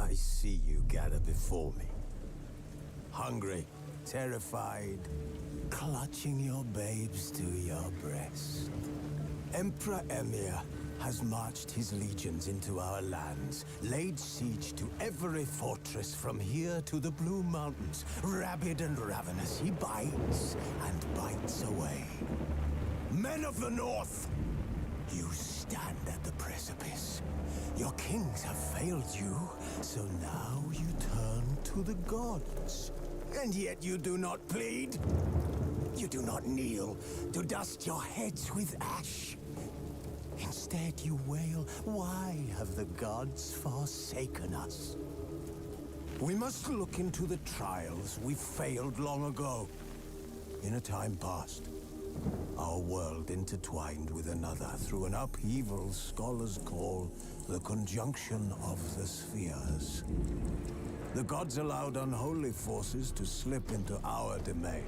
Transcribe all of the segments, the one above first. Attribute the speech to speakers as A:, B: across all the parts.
A: I see you gather before me. Hungry, terrified, clutching your babes to your breast. Emperor Emir has marched his legions into our lands, laid siege to every fortress from here to the Blue Mountains. Rabid and ravenous, he bites and bites away. Men of the North, you stand at the precipice. Your kings have failed you, so now you turn to the gods. And yet you do not plead. You do not kneel to dust your heads with ash. Instead you wail, why have the gods forsaken us? We must look into the trials we failed long ago. In a time past, our world intertwined with another through an upheaval scholars call the conjunction of the spheres. The gods allowed unholy forces to slip into our domain.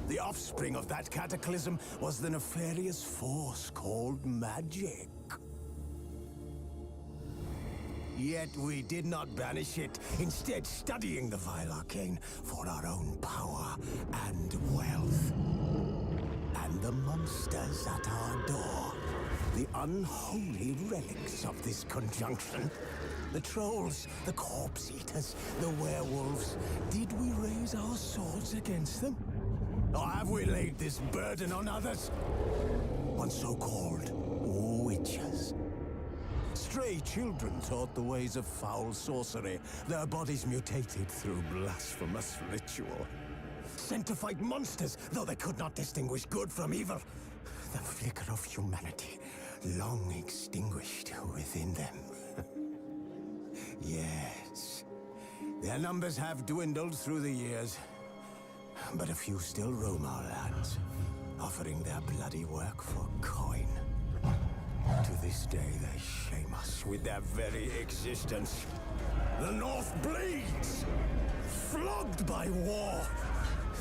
A: The offspring of that cataclysm was the nefarious force called magic. Yet we did not banish it, instead studying the vile arcane for our own power and wealth. And the monsters at our door, the unholy relics of this conjunction. The trolls, the corpse eaters, the werewolves. Did we raise our swords against them? Or have we laid this burden on others? On so-called witches. Stray children taught the ways of foul sorcery, their bodies mutated through blasphemous ritual. Sent to fight monsters, though they could not distinguish good from evil. The flicker of humanity, long extinguished within them. Yes, their numbers have dwindled through the years, but a few still roam our lands, offering their bloody work for coin. To this day, they shame us with their very existence. The North bleeds, flogged by war.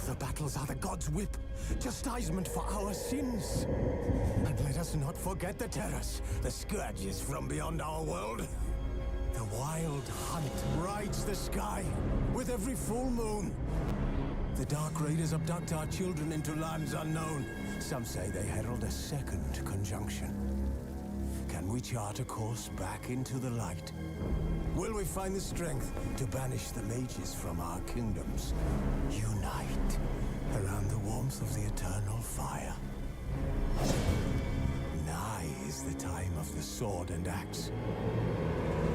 A: The battles are the gods' whip, chastisement for our sins. And let us not forget the terrors, the scourges from beyond our world. The wild hunt rides the sky with every full moon. The Dark Raiders abduct our children into lands unknown. Some say they herald a second conjunction. Can we chart a course back into the light? Will we find the strength to banish the mages from our kingdoms? Unite around the warmth of the eternal fire. Nigh is the time of the sword and axe.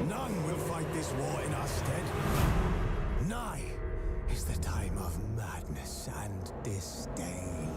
A: None will fight this war in our stead. Nigh is the time of madness and disdain.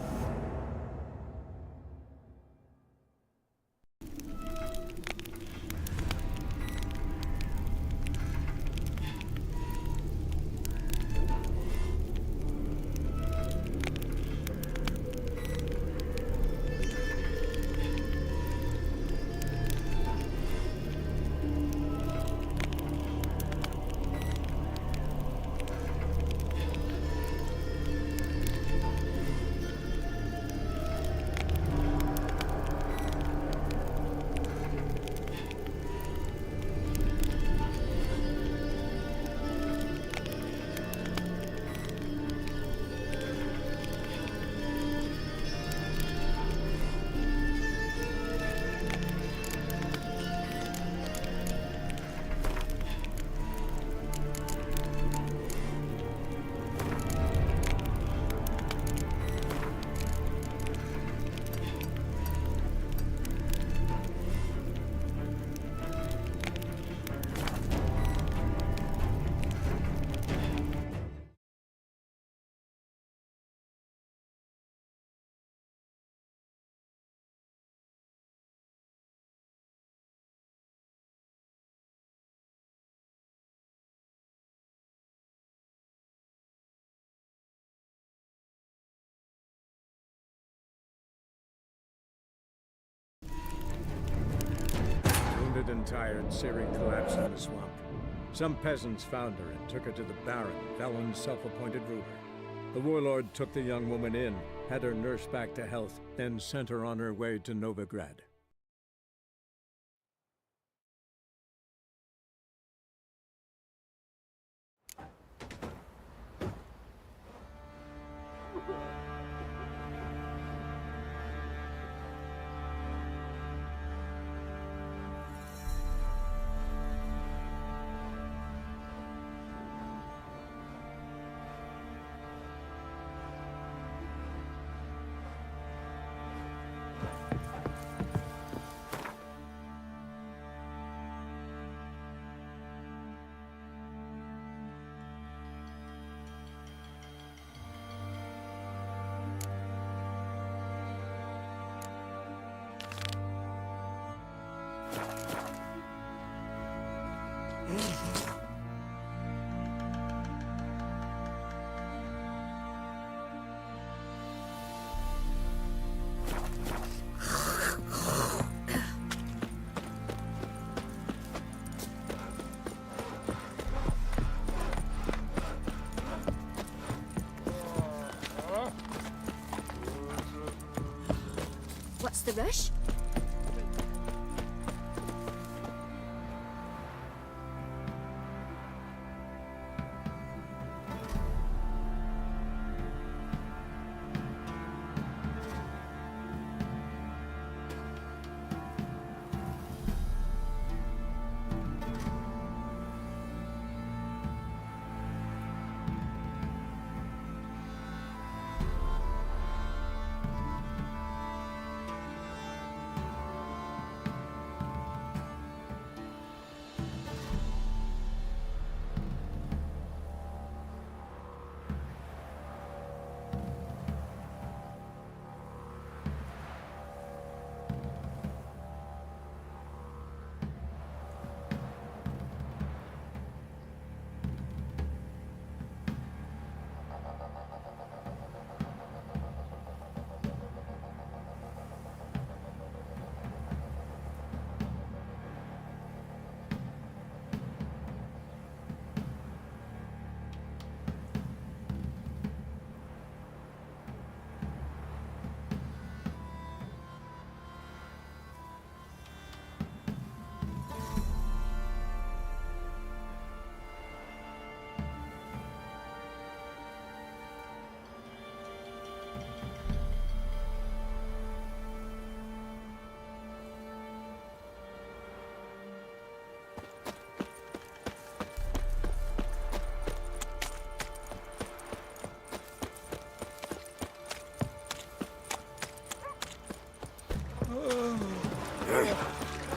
B: and tired, Ciri collapsed in the swamp. Some peasants found her and took her to the Baron, Valen's self-appointed ruler. The warlord took the young woman in, had her nursed back to health, then sent her on her way to Novigrad.
C: What's the rush?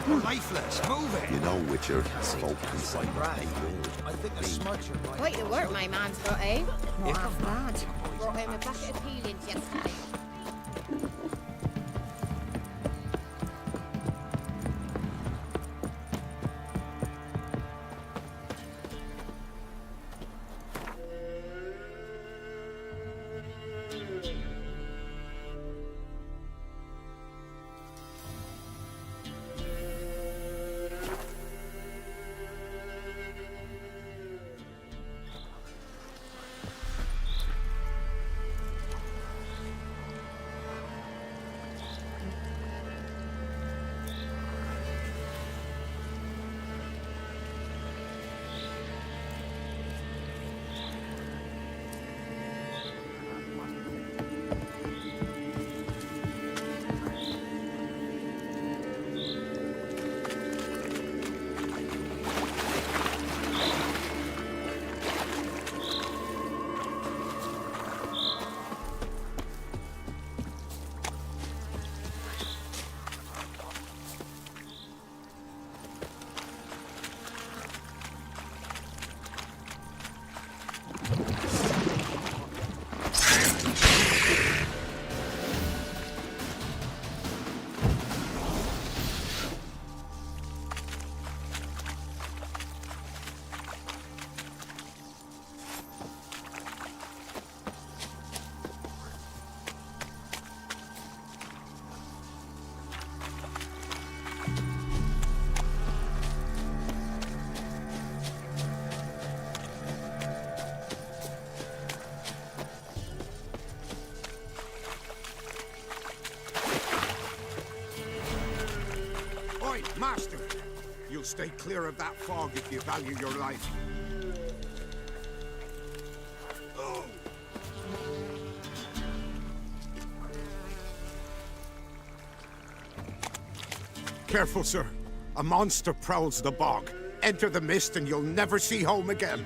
A: Lifeless, move it!
D: You know, Witcher, folk can say
A: Right. I think a smudger might...
C: Quite the work my man's got, eh? Not half bad. Brought home a bucket of peelings yesterday.
E: Stay clear of that fog if you value your life. Oh. Careful, sir. A monster prowls the bog. Enter the mist and you'll never see home again.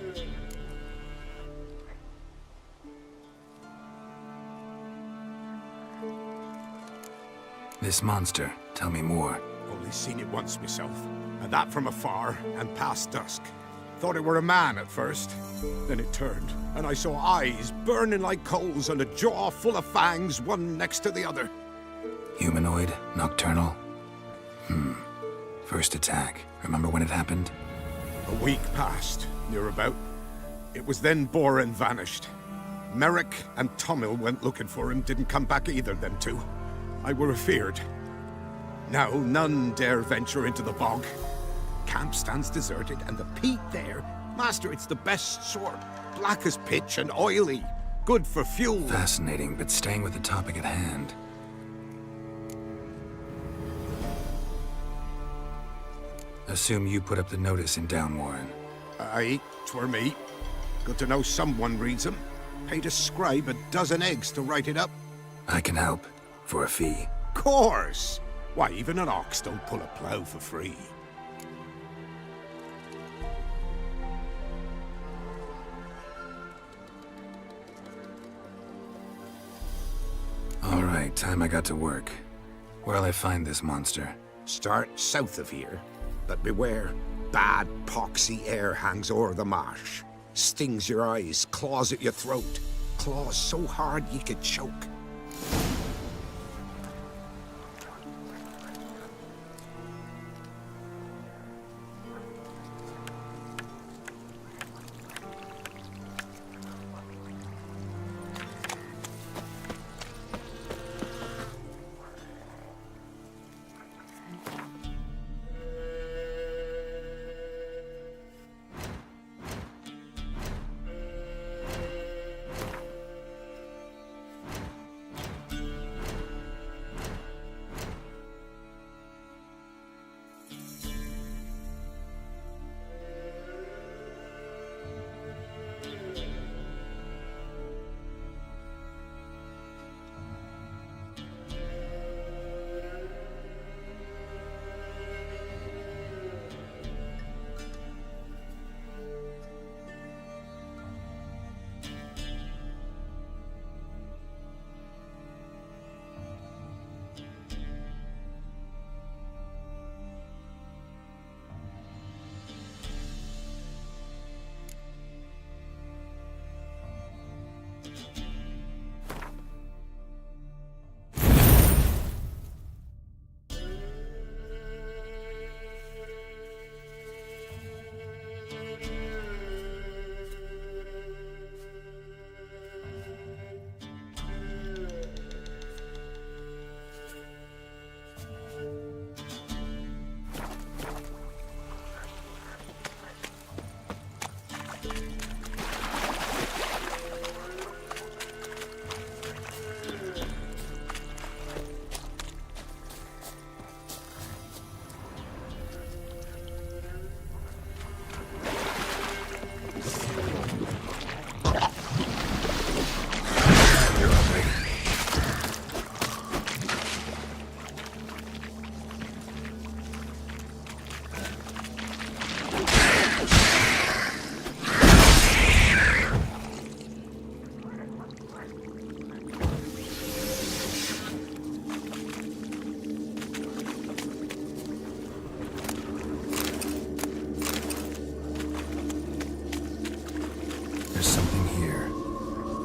F: This monster, tell me more.
E: Only seen it once myself, and that from afar and past dusk. Thought it were a man at first. Then it turned, and I saw eyes burning like coals and a jaw full of fangs, one next to the other.
F: Humanoid? Nocturnal? First attack. Remember when it happened?
E: A week passed, near about. It was then Boren vanished. Merrick and Tummel went looking for him, didn't come back either, them two. I were afeard. Now none dare venture into the bog. Camp stands deserted, and the peat there, master, it's the best sort. Black as pitch and oily. Good for fuel.
F: Fascinating, but staying with the topic at hand. Assume you put up the notice in Downwarren.
E: Aye, 'twere me. Good to know someone reads 'em. Paid a scribe a dozen eggs to write it up.
F: I can help. For a fee.
E: Course! Why, even an ox don't pull a plough for free.
F: All right, time I got to work. Where'll I find this monster?
E: Start south of here, but beware. Bad, poxy air hangs o'er the marsh. Stings your eyes, claws at your throat. Claws so hard you could choke.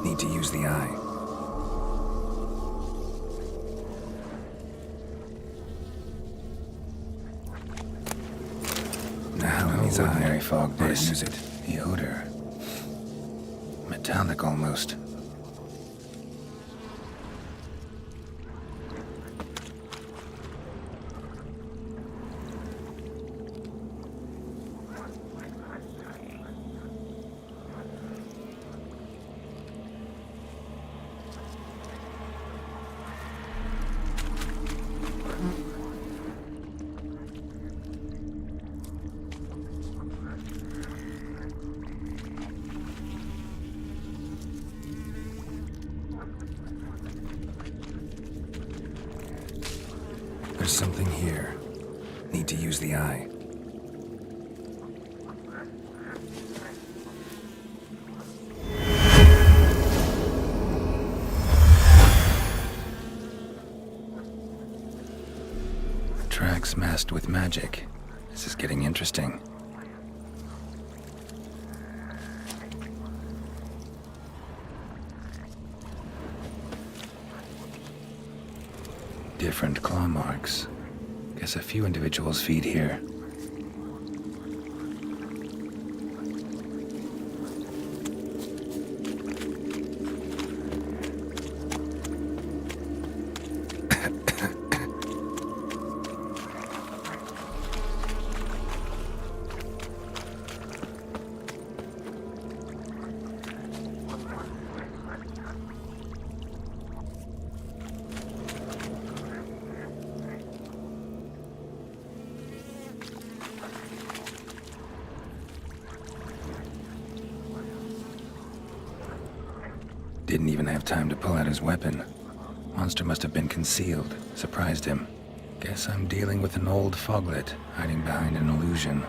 F: Need to use the eye. Now in his ordinary fog burst. Use it. The odor. Metallic almost. There's something here. Need to use the eye. Tracks masked with magic. This is getting interesting. Different claw marks. Guess a few individuals feed here. Didn't even have time to pull out his weapon. Monster must have been concealed, surprised him. Guess I'm dealing with an old foglet, hiding behind an illusion.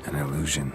F: An illusion.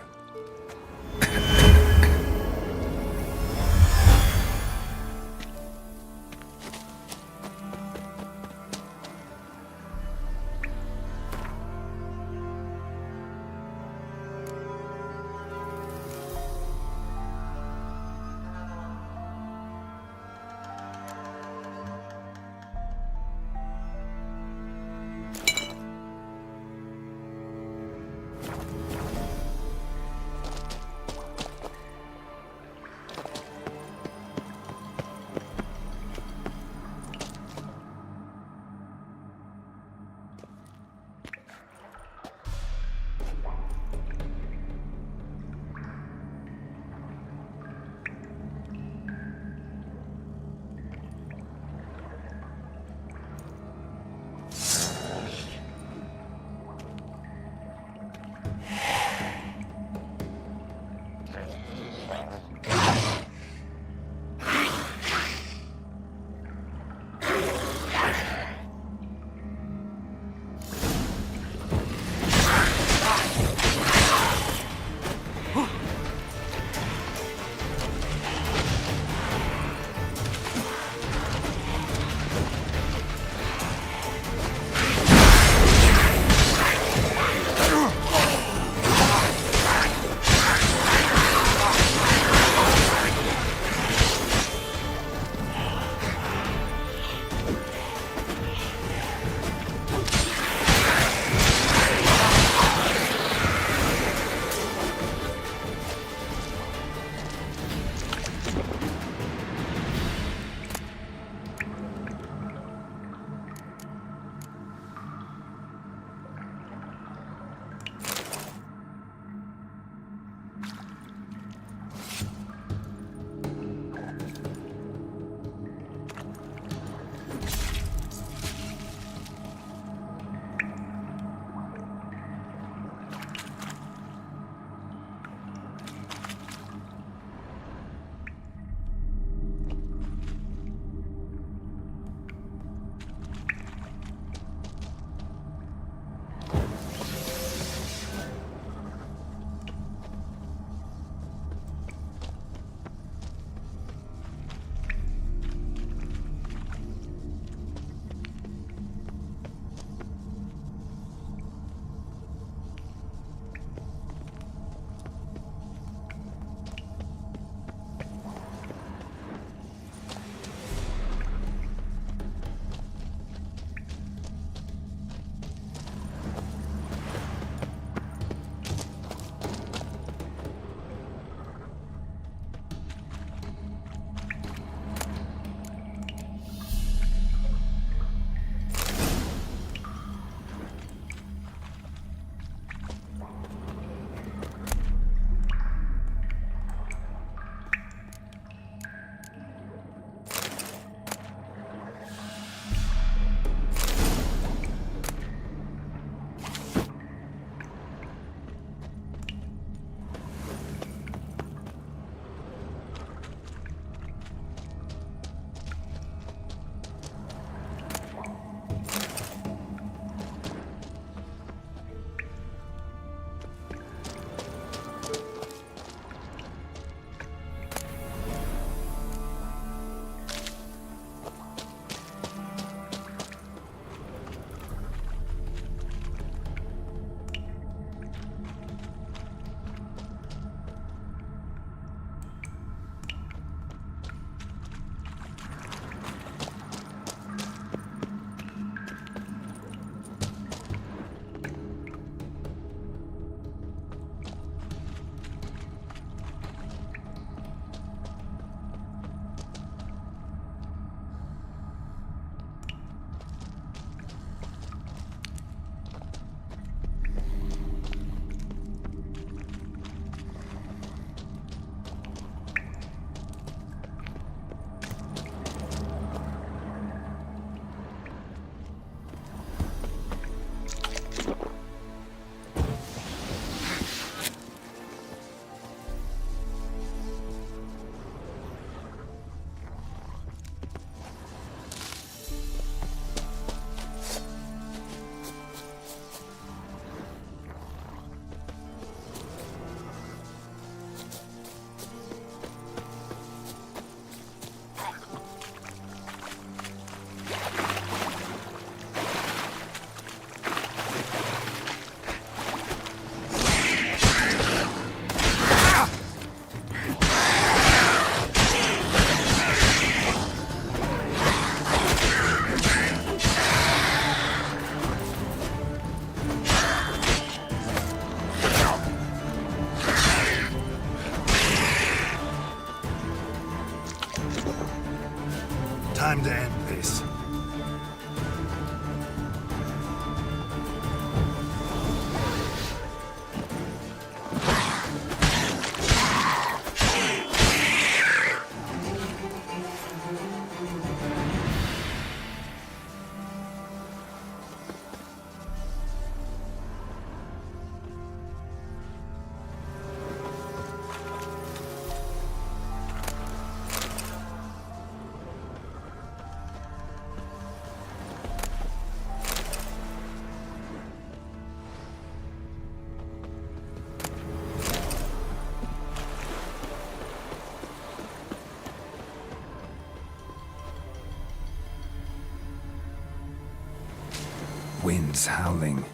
F: wind's howling.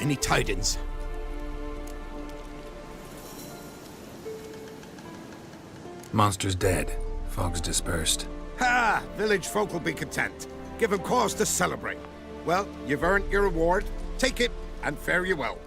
E: Any tidings?
F: Monster's dead. Fog's dispersed.
E: Ha! Village folk will be content. Give them cause to celebrate. Well, you've earned your reward. Take it, and fare you well.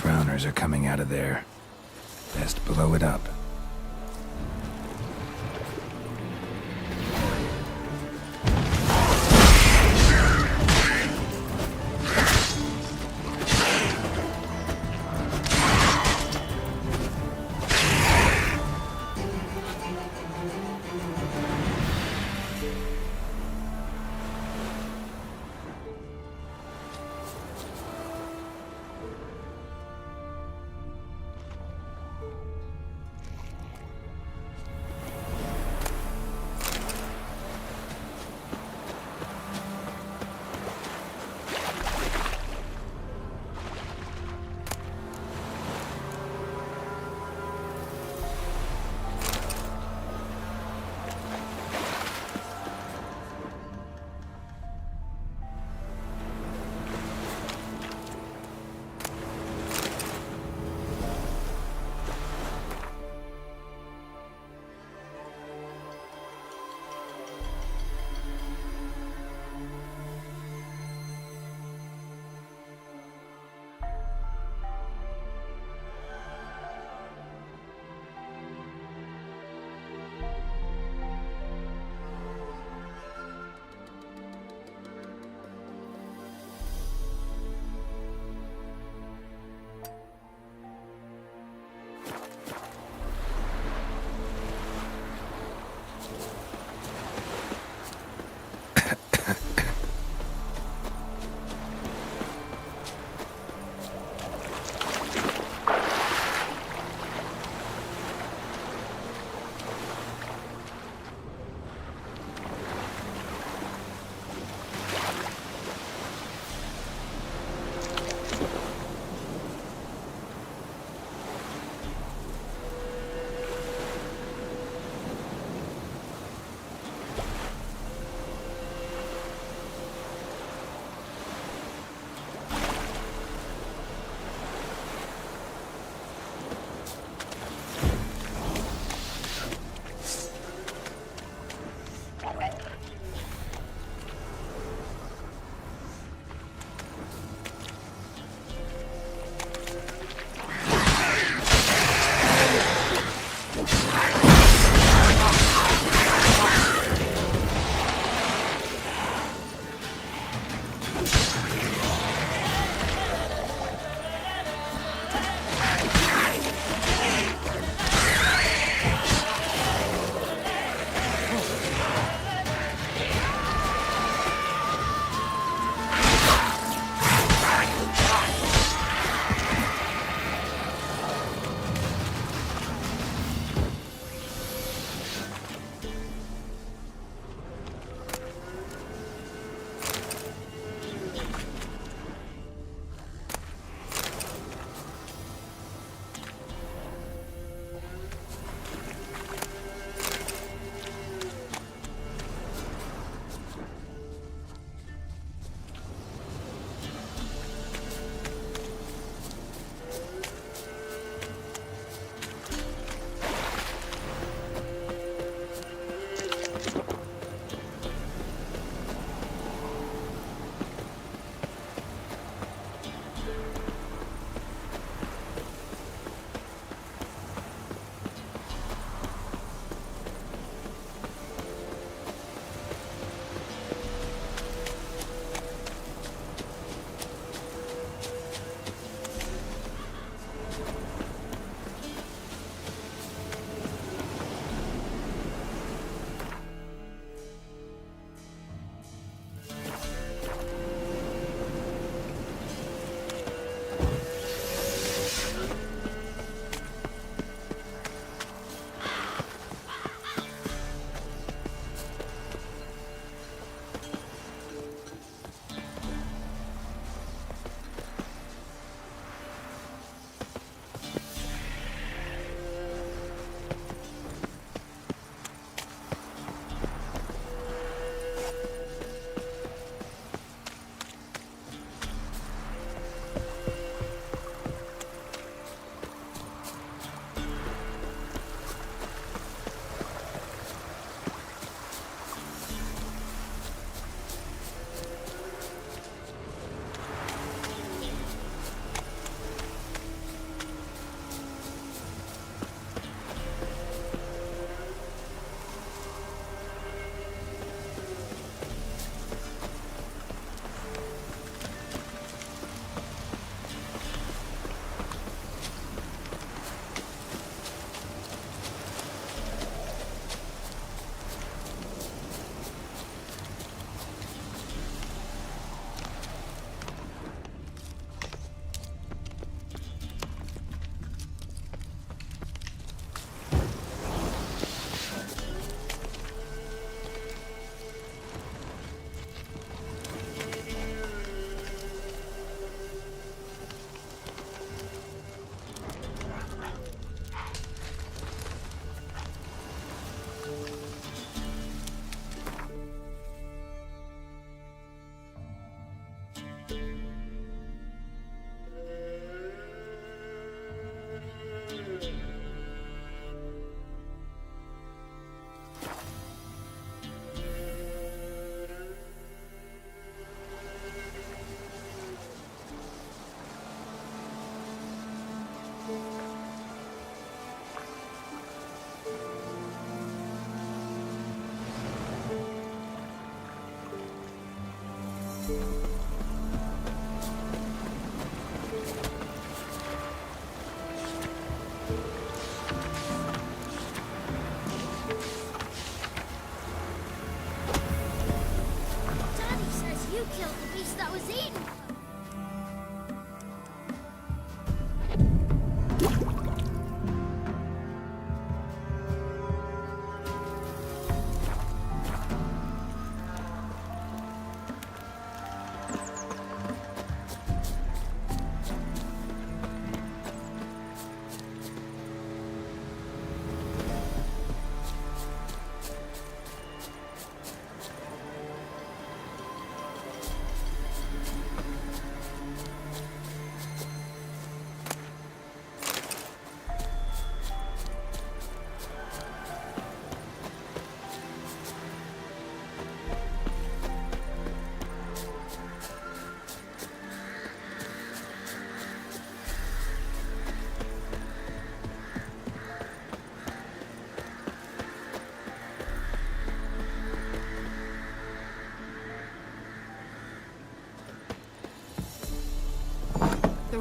F: Drowners are coming out of there. Best blow it up.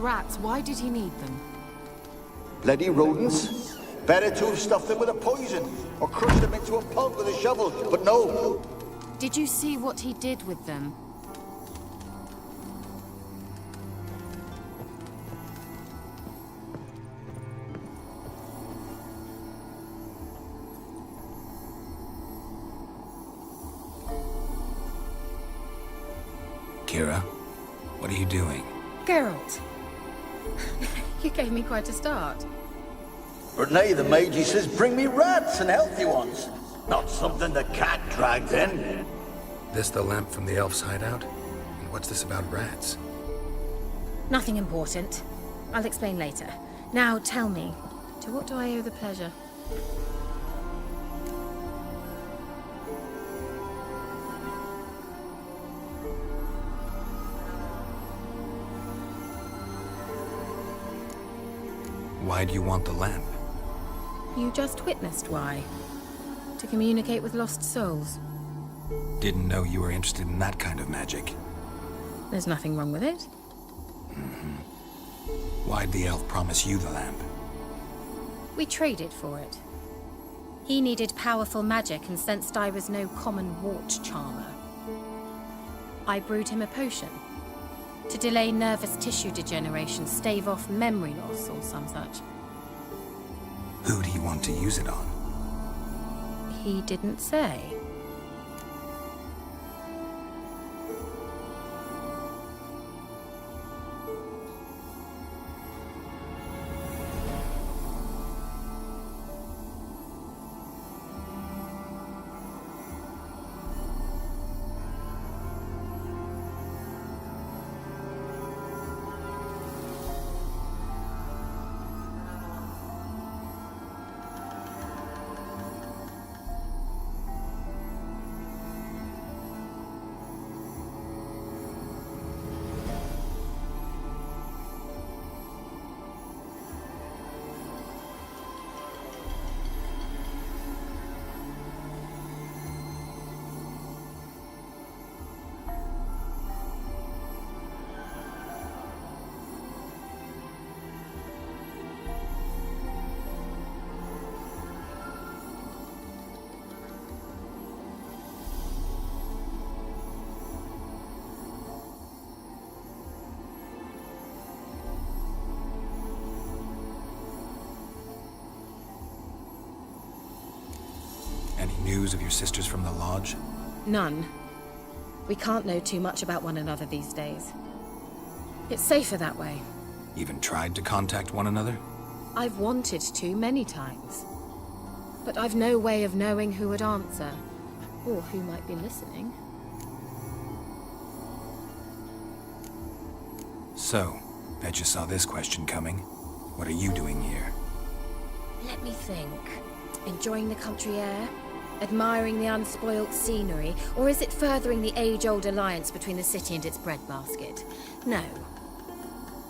C: rats. Why did he need them?
G: Bloody rodents. Better to have stuffed them with a poison, or crushed them into a pulp with a shovel, but no.
C: Did you see what he did with them?
F: Kira, what are you doing?
C: Geralt. You gave me quite a start.
G: But nay, the mage says, bring me rats and healthy ones. Not something the cat dragged in.
F: This the lamp from the elf's hideout? And what's this about rats?
C: Nothing important. I'll explain later. Now tell me, to what do I owe the pleasure?
F: Why do you want the lamp?
C: You just witnessed why. To communicate with lost souls.
F: Didn't know you were interested in that kind of magic.
C: There's nothing wrong with it.
F: Why'd the elf promise you the lamp?
C: We traded for it. He needed powerful magic and sensed I was no common wart charmer. I brewed him a potion. To delay nervous tissue degeneration, stave off memory loss or some such.
F: Who do you want to use it on?
C: He didn't say.
F: Any news of your sisters from the lodge?
C: None. We can't know too much about one another these days. It's safer that way.
F: Even tried to contact one another?
C: I've wanted to many times. But I've no way of knowing who would answer, or who might be listening.
F: So, bet you saw this question coming. What are you doing here?
C: Let me think. Enjoying the country air? Admiring the unspoilt scenery? Or is it furthering the age-old alliance between the city and its breadbasket? No.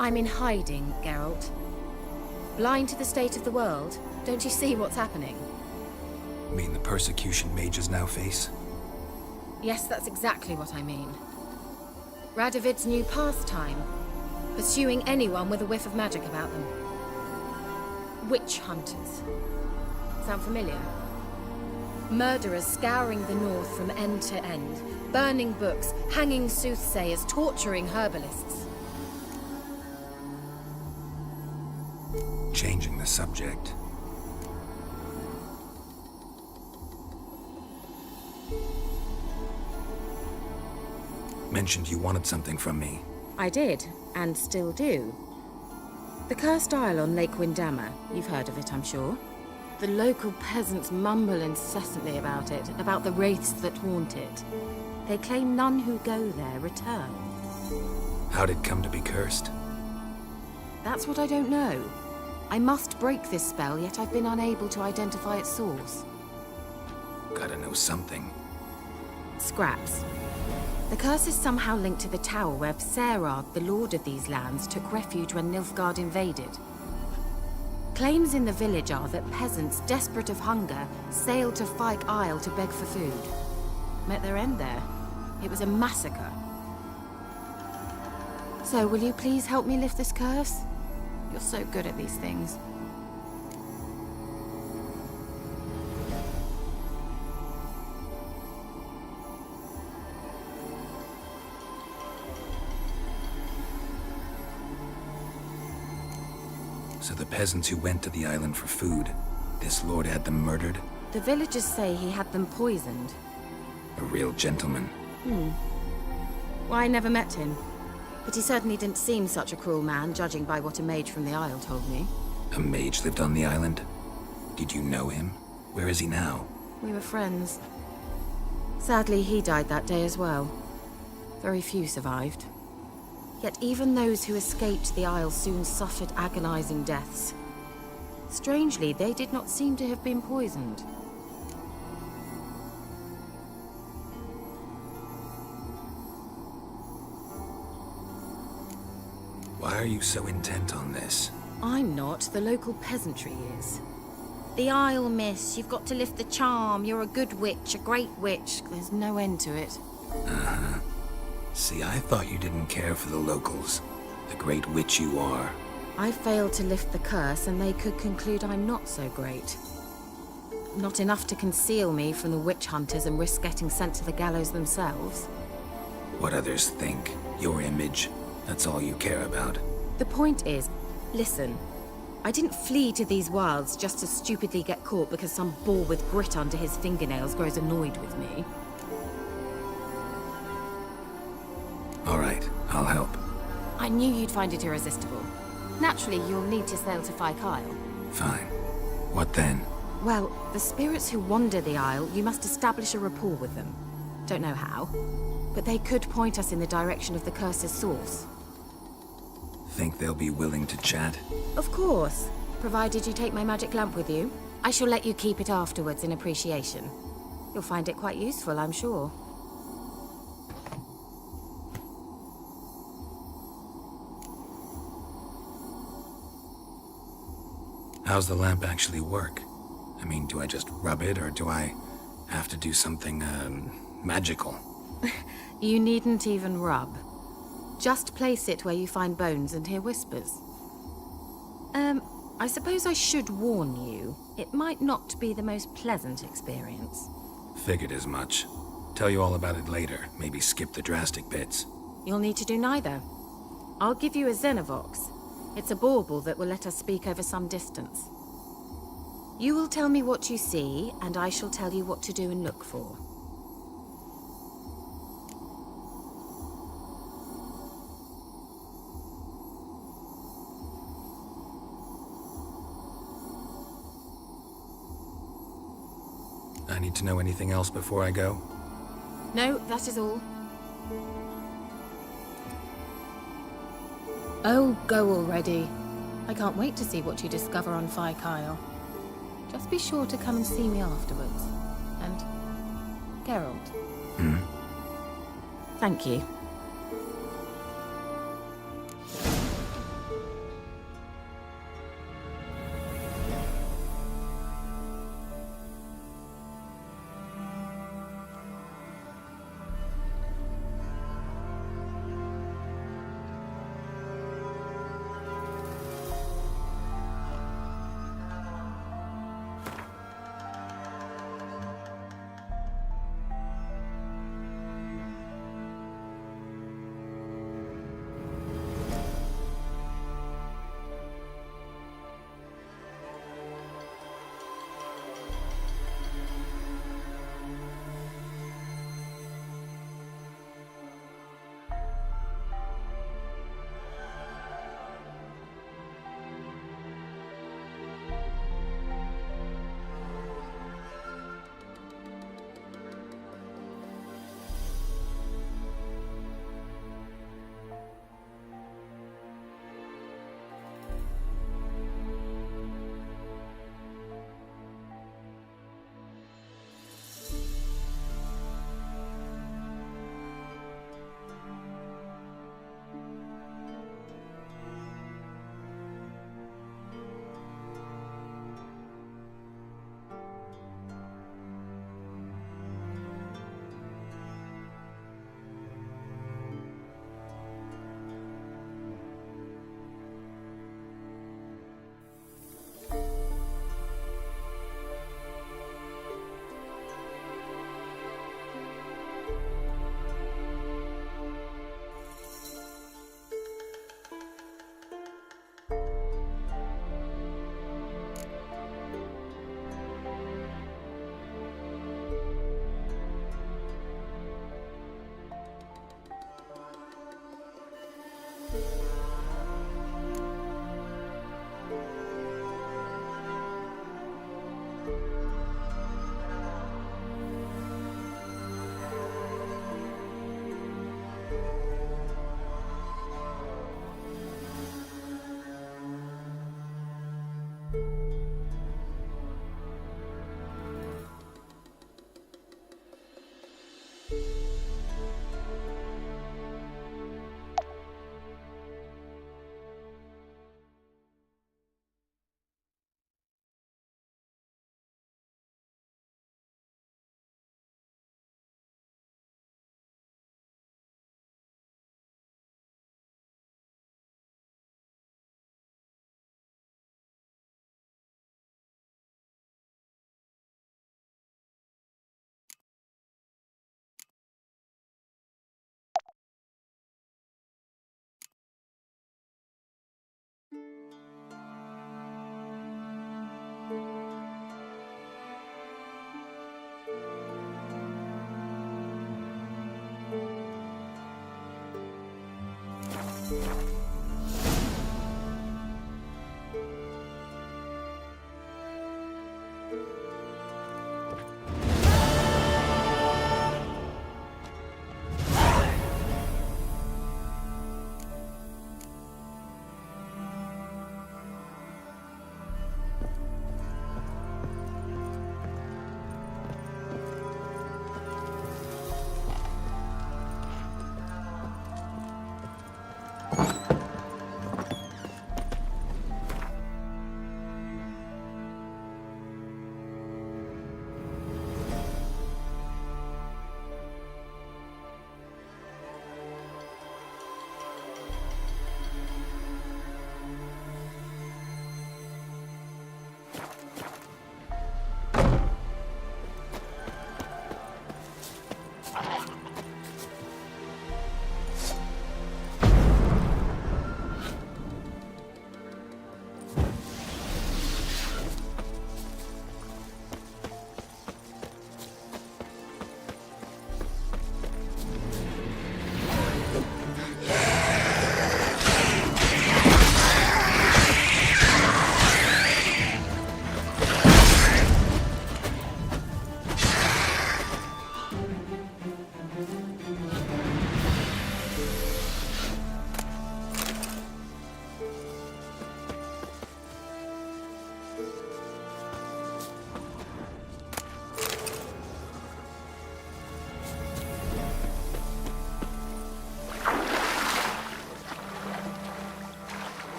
C: I'm in hiding, Geralt. Blind to the state of the world? Don't you see what's happening?
F: Mean the persecution mages now face?
C: Yes, that's exactly what I mean. Radovid's new pastime. Pursuing anyone with a whiff of magic about them. Witch hunters. Sound familiar? Murderers scouring the north from end to end, burning books, hanging soothsayers, torturing herbalists.
F: Changing the subject. Mentioned you wanted something from me.
C: I did, and still do. The cursed isle on Lake Windammer. You've heard of it, I'm sure. The local peasants mumble incessantly about it, about the wraiths that haunt it. They claim none who go there return.
F: How'd it come to be cursed?
C: That's what I don't know. I must break this spell, yet I've been unable to identify its source.
F: Gotta know something.
C: Scraps. The curse is somehow linked to the tower where Serad, the lord of these lands, took refuge when Nilfgaard invaded. Claims in the village are that peasants, desperate of hunger, sailed to Fyke Isle to beg for food. Met their end there. It was a massacre. So, will you please help me lift this curse? You're so good at these things.
F: So the peasants who went to the island for food, this lord had them murdered?
C: The villagers say he had them poisoned.
F: A real gentleman.
C: Well, I never met him. But he certainly didn't seem such a cruel man, judging by what a mage from the Isle told me.
F: A mage lived on the island? Did you know him? Where is he now?
C: We were friends. Sadly, he died that day as well. Very few survived. Yet even those who escaped the Isle soon suffered agonizing deaths. Strangely, they did not seem to have been poisoned.
F: Why are you so intent on this?
C: I'm not, the local peasantry is. The Isle, miss, you've got to lift the charm. You're a good witch, a great witch. There's no end to it.
F: See, I thought you didn't care for the locals. The great witch you are.
C: I failed to lift the curse, and they could conclude I'm not so great. Not enough to conceal me from the witch hunters and risk getting sent to the gallows themselves.
F: What others think, your image, that's all you care about.
C: The point is, listen, I didn't flee to these wilds just to stupidly get caught because some boar with grit under his fingernails grows annoyed with me.
F: All right, I'll help.
C: I knew you'd find it irresistible. Naturally, you'll need to sail to Kyle.
F: Fine. What then?
C: Well, the spirits who wander the Isle, you must establish a rapport with them. Don't know how, but they could point us in the direction of the curse's source.
F: Think they'll be willing to chat?
C: Of course, provided you take my magic lamp with you. I shall let you keep it afterwards in appreciation. You'll find it quite useful, I'm sure.
F: How's the lamp actually work? I mean, do I just rub it, or do I have to do something, magical?
C: You needn't even rub. Just place it where you find bones and hear whispers. I suppose I should warn you. It might not be the most pleasant experience.
F: Figured as much. Tell you all about it later. Maybe skip the drastic bits.
C: You'll need to do neither. I'll give you a Xenovox. It's a bauble that will let us speak over some distance. You will tell me what you see, and I shall tell you what to do and look for.
F: I need to know anything else before I go?
C: No, that is all. Oh, go already. I can't wait to see what you discover on Kyle. Just be sure to come and see me afterwards. And Geralt. Thank you.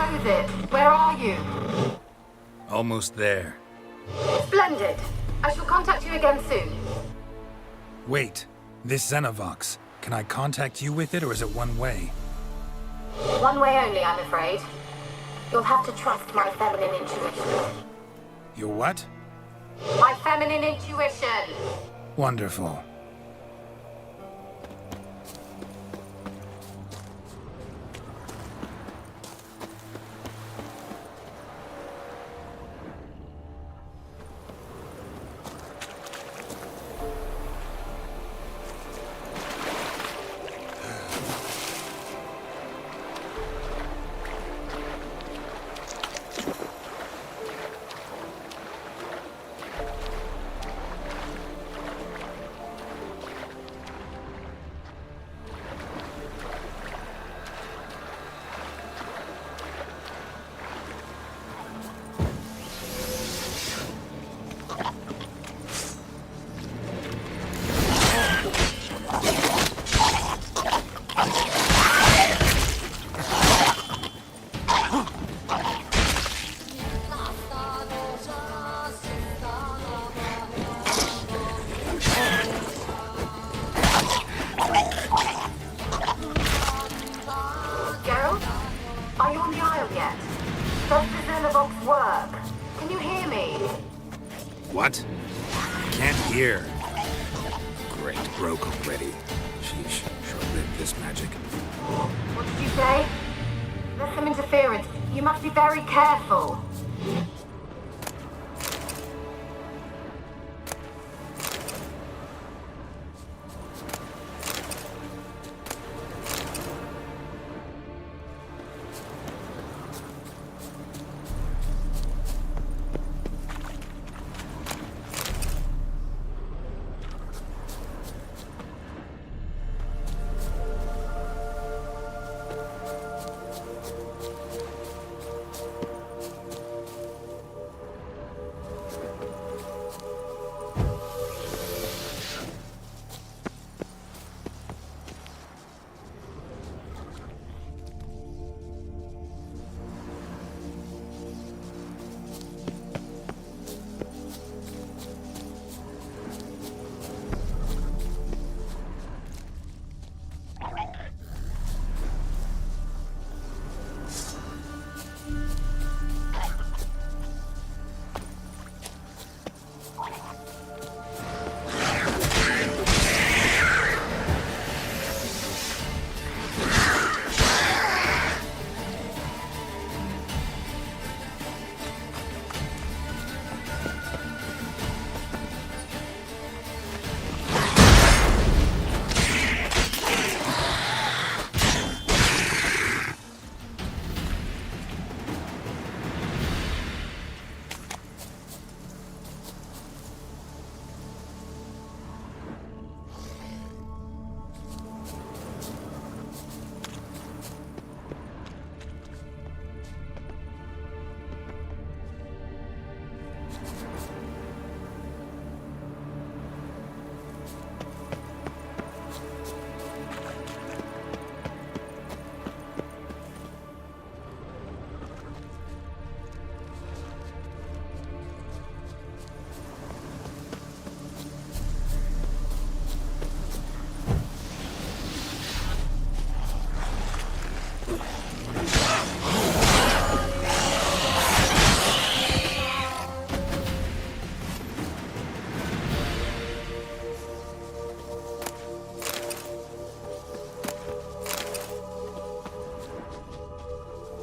C: goes it? Where are you?
F: Almost there.
C: Splendid. I shall contact you again soon.
F: Wait, this Xenovox. Can I contact you with it, or is it one way?
C: One way only, I'm afraid. You'll have to trust my feminine intuition.
F: Your what?
C: My feminine intuition!
F: Wonderful.
C: Geralt? Are you on the Isle yet? Does the Xenovox work? Can you hear me?
F: What? Can't hear. Great, broke already. Sheesh, short-lived this magic.
C: What did you say? There's some interference. You must be very careful.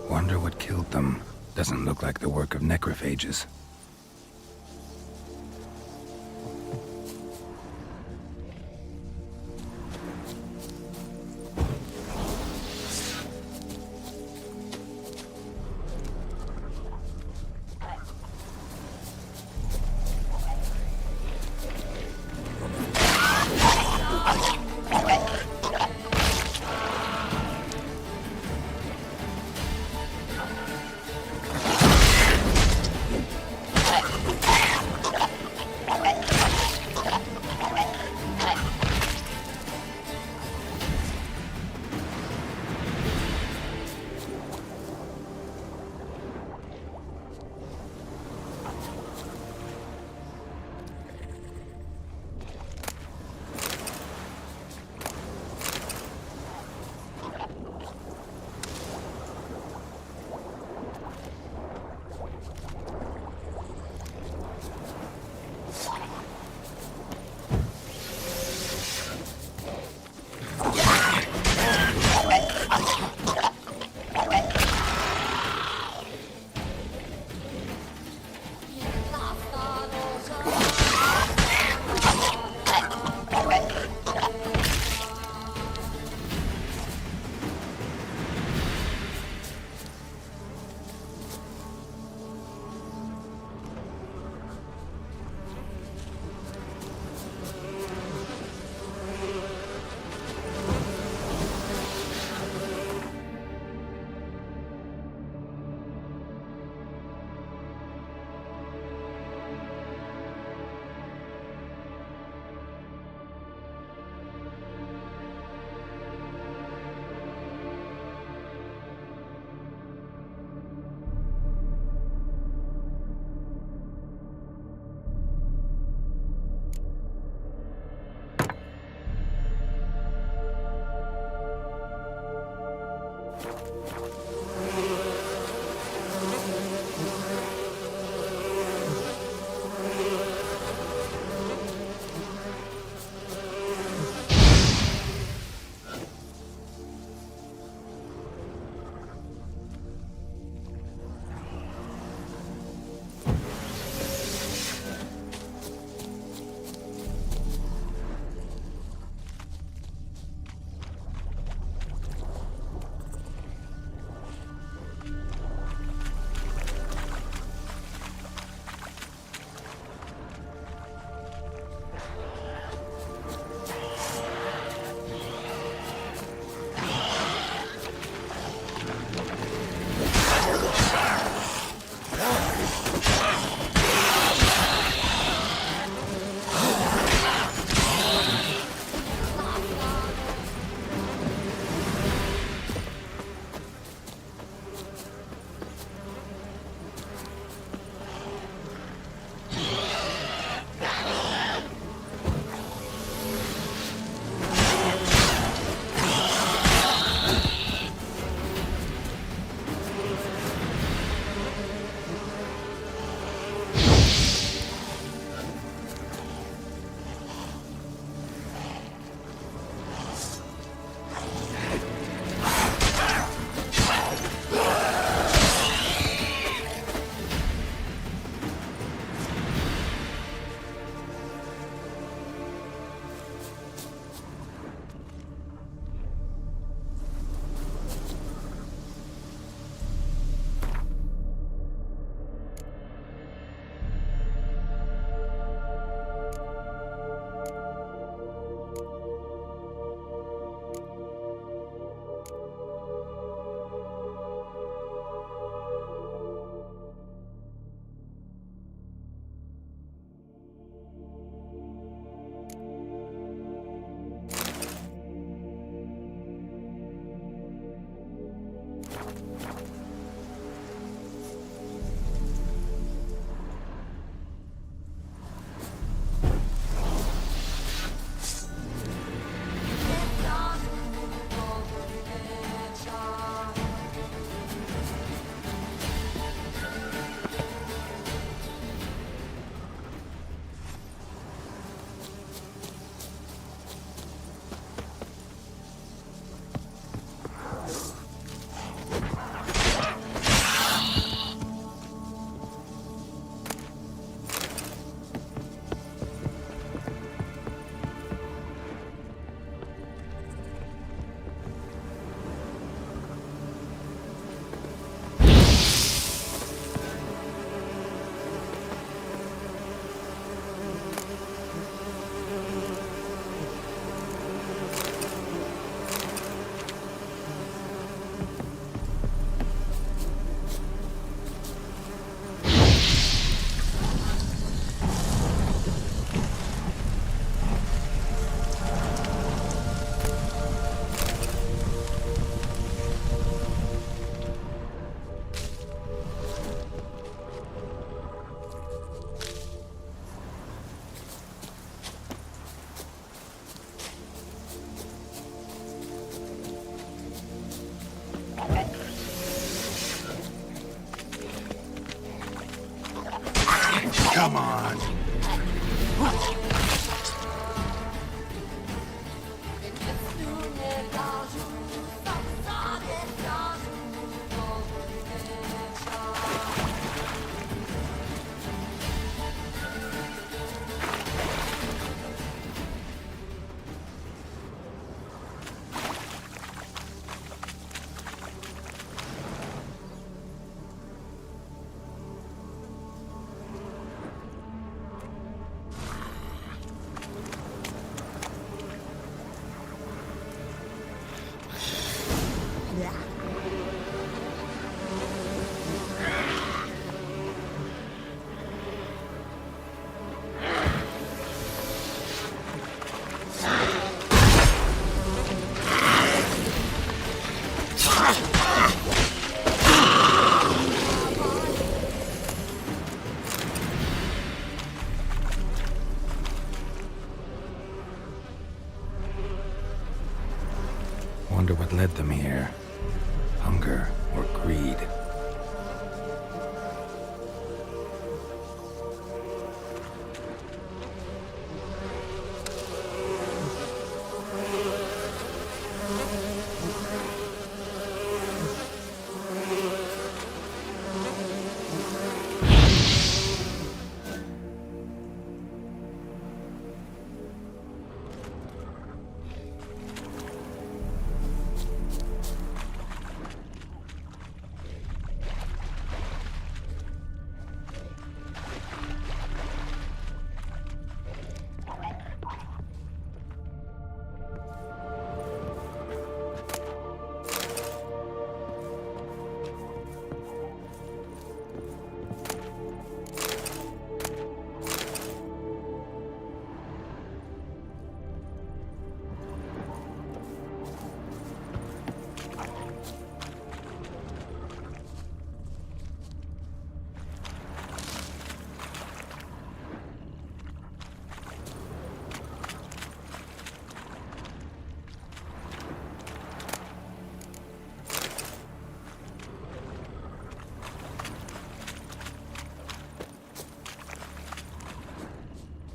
F: Wonder what killed them. Doesn't look like the work of necrophages.
E: on.
F: Wonder what led them here. Hunger or greed?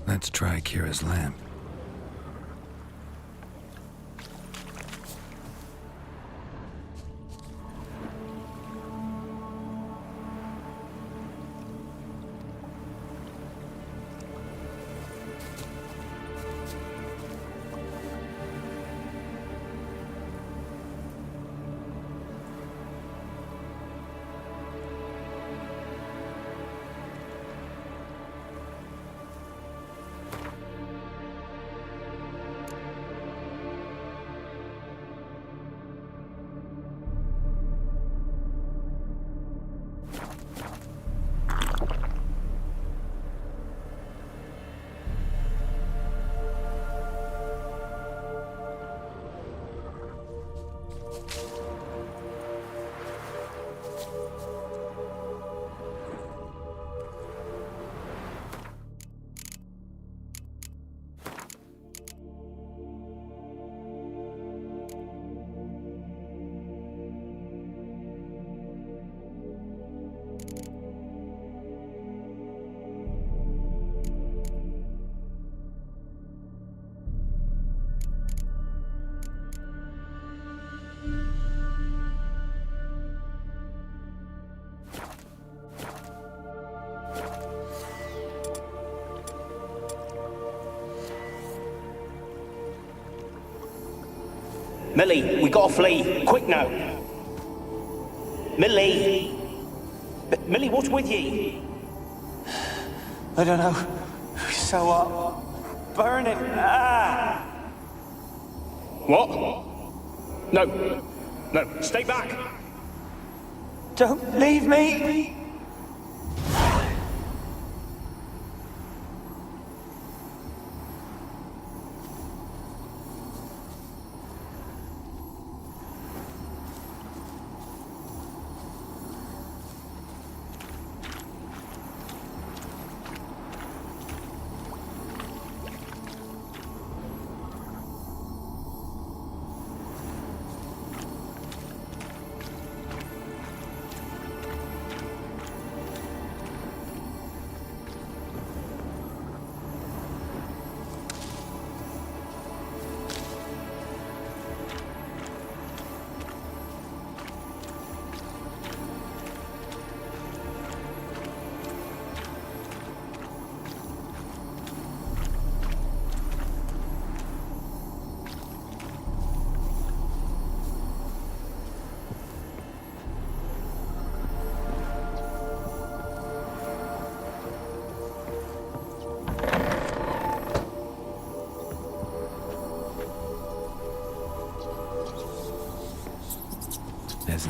F: Let's try Kira's lamp.
H: Millie, we gotta flee. Quick now. Millie! Millie, what's with ye?
I: I don't know. So what? Burning. Ah!
H: What? No. No, stay back.
I: Don't leave me!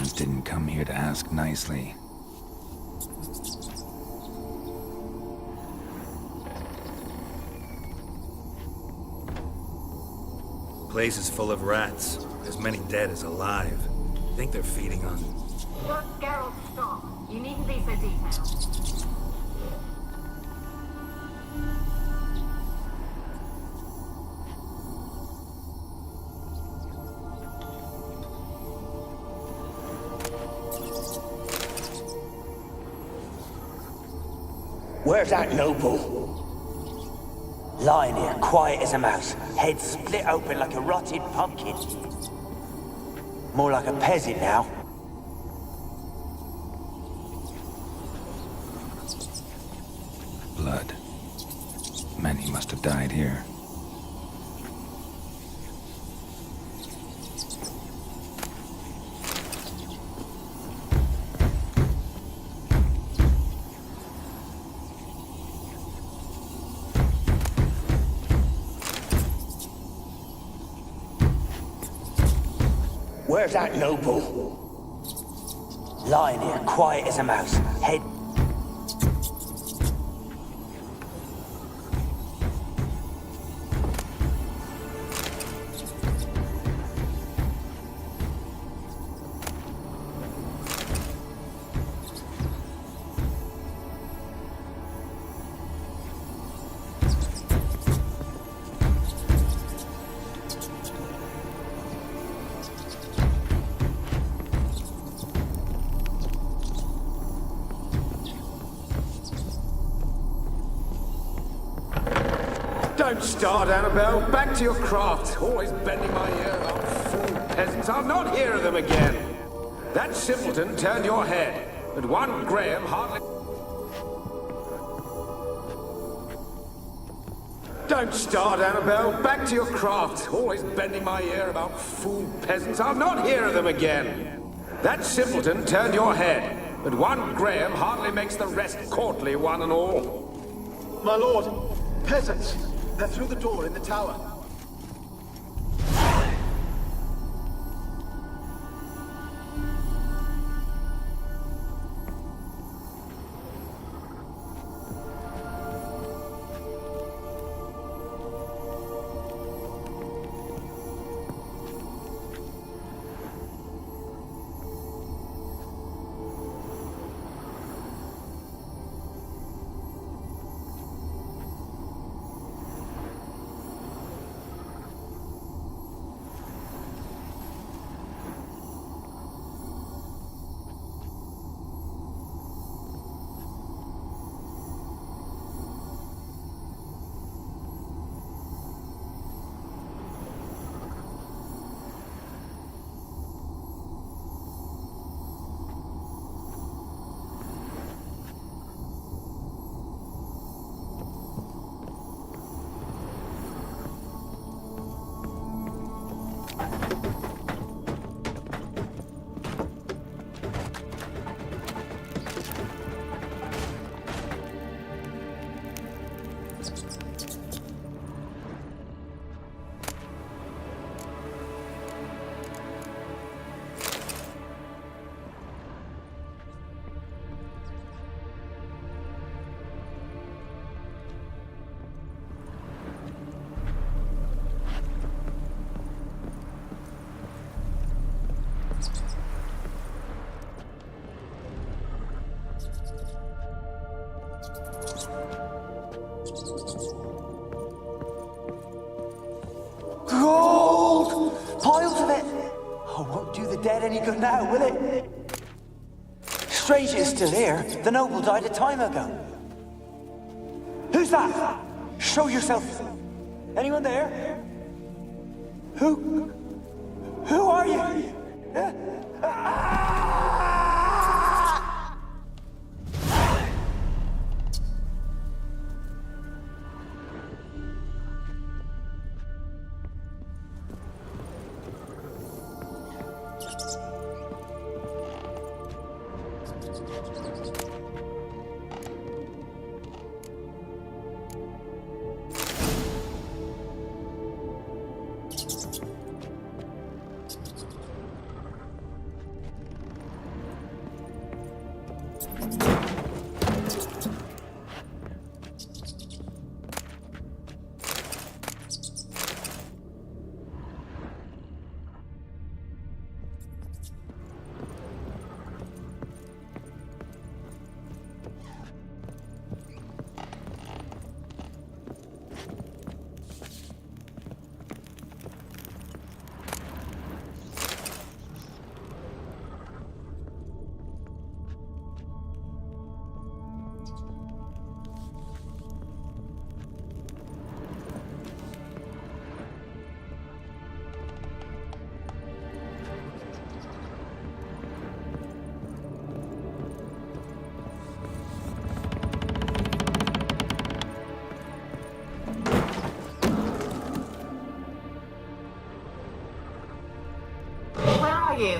F: peasants didn't come here to ask nicely.
J: Place is full of rats. As many dead as alive. Think they're feeding on...
C: Geralt, stop. You needn't be so detailed.
I: Where's that noble? Lying here, quiet as a mouse, head split open like a rotted pumpkin. More like a peasant now.
F: Blood. Many must have died here.
I: Where's that noble? Lying here, quiet as a mouse, head...
K: Don't start, Annabelle. Back to your craft. Always bending my ear about fool peasants. I'll not hear of them again. That simpleton turned your head, but one Graham hardly... Don't start, Annabelle. Back to your craft. Always bending my ear about fool peasants. I'll not hear of them again. That simpleton turned your head, but one Graham hardly makes the rest courtly, one and all.
G: My lord, peasants. They're through the door in the tower.
I: Gold! Piles of it! Oh, won't do the dead any good now, will it? Strange it's still here. The noble died a time ago. Who's that? Show yourself. Anyone there? Who are you?
C: you?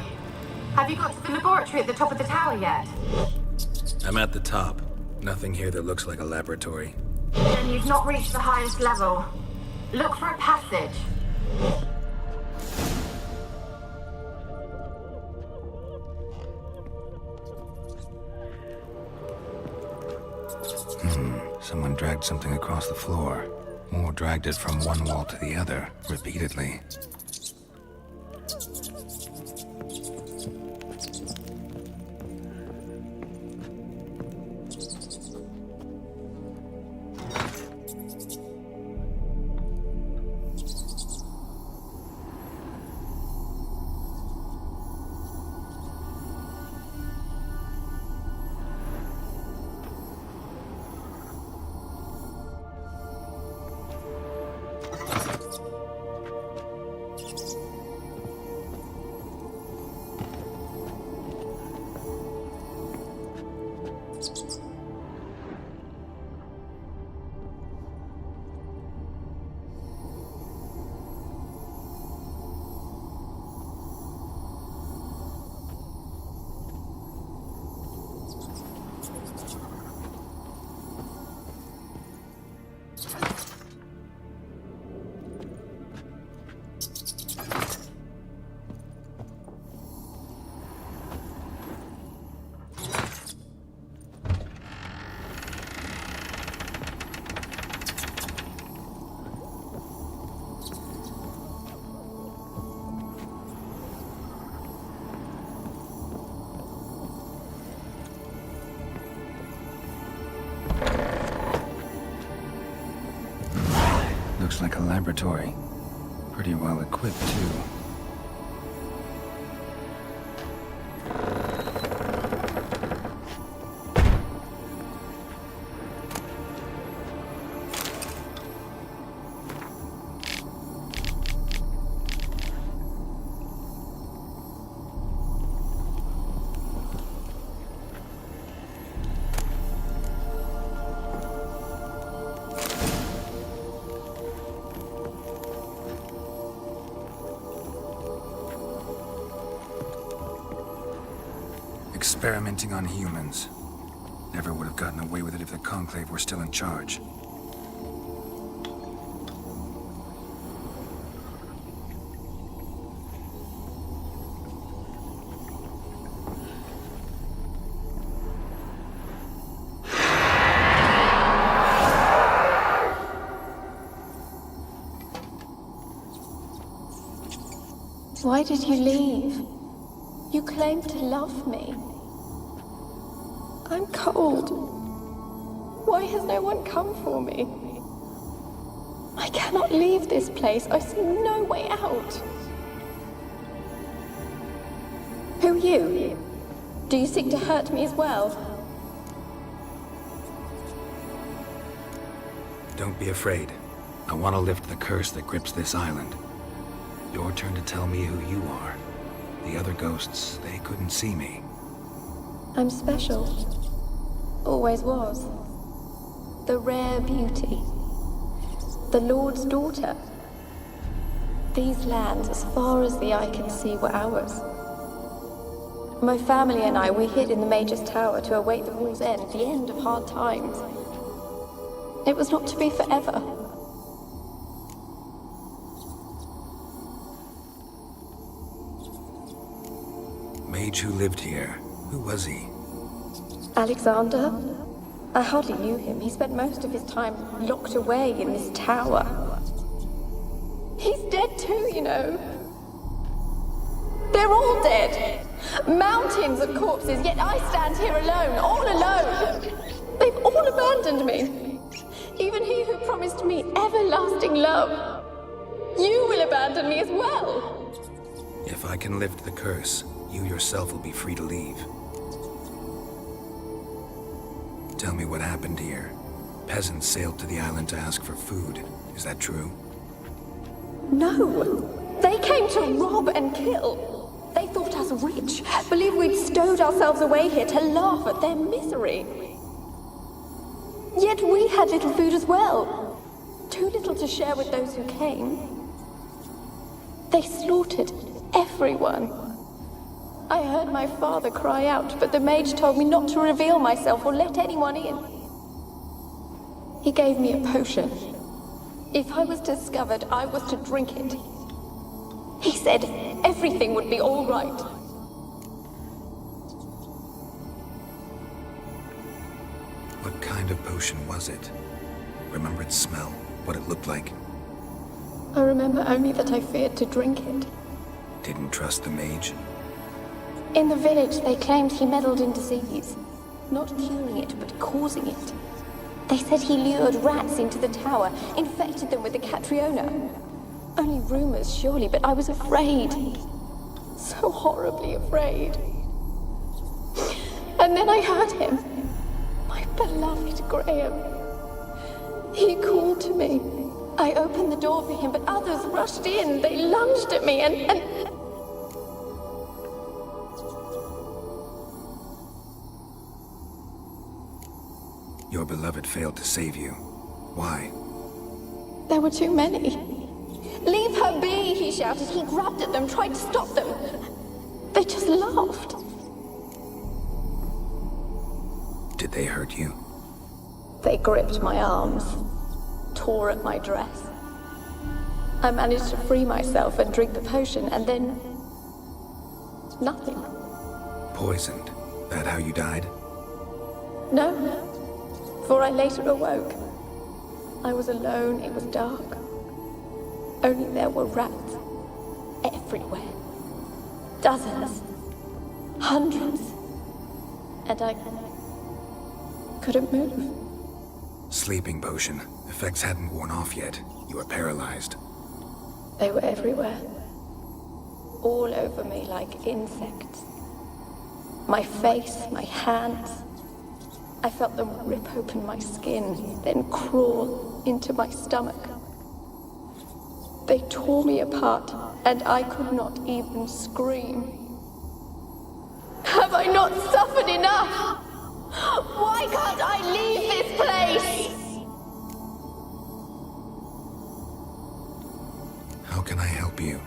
C: Have you got to the laboratory at the top of the tower yet?
J: I'm at the top. Nothing here that looks like a laboratory.
C: Then you've not reached the highest level. Look for a passage.
F: Someone dragged something across the floor. Or dragged it from one wall to the other, repeatedly. Looks like a laboratory. Pretty well equipped, too. Experimenting on humans. Never would have gotten away with it if the Conclave were still in charge.
L: Why did you leave? You claimed to love me. I'm cold. Why has no one come for me? I cannot leave this place. I see no way out. Who are you? Do you seek to hurt me as well?
F: Don't be afraid. I want to lift the curse that grips this island. Your turn to tell me who you are. The other ghosts, they couldn't see me.
L: I'm special. Always was. The rare beauty. The Lord's daughter. These lands, as far as the eye can see, were ours. My family and I, we hid in the Major's Tower to await the war's end, the end of hard times. It was not to be forever.
F: Mage who lived here. Who was he?
L: Alexander? I hardly knew him. He spent most of his time locked away in this tower. He's dead too, you know. They're all dead. Mountains of corpses, yet I stand here alone, all alone. They've all abandoned me. Even he who promised me everlasting love. You will abandon me as well.
F: If I can lift the curse, you yourself will be free to leave. Tell me what happened here. Peasants sailed to the island to ask for food. Is that true?
L: No. They came to rob and kill. They thought us rich, believed we'd stowed ourselves away here to laugh at their misery. Yet we had little food as well. Too little to share with those who came. They slaughtered everyone. I heard my father cry out, but the mage told me not to reveal myself or let anyone in. He gave me a potion. If I was discovered, I was to drink it. He said everything would be all right.
F: What kind of potion was it? Remember its smell? What it looked like?
L: I remember only that I feared to drink it.
F: Didn't trust the mage?
L: In the village, they claimed he meddled in disease. Not curing it, but causing it. They said he lured rats into the tower, infected them with the Catriona. Only rumors, surely, but I was afraid. So horribly afraid. And then I heard him. My beloved Graham. He called to me. I opened the door for him, but others rushed in. They lunged at me and...
F: Your beloved failed to save you. Why?
L: There were too many. Leave her be, he shouted. He grabbed at them, tried to stop them. They just laughed.
F: Did they hurt you?
L: They gripped my arms, tore at my dress. I managed to free myself and drink the potion, and then... nothing.
F: Poisoned? That how you died?
L: No, for I later awoke. I was alone, it was dark. Only there were rats everywhere. Dozens. Hundreds. And I couldn't move.
F: Sleeping potion. Effects hadn't worn off yet. You were paralyzed.
L: They were everywhere. All over me like insects. My face, my hands. I felt them rip open my skin, then crawl into my stomach. They tore me apart, and I could not even scream. Have I not suffered enough? Why can't I leave this place?
F: How can I help you?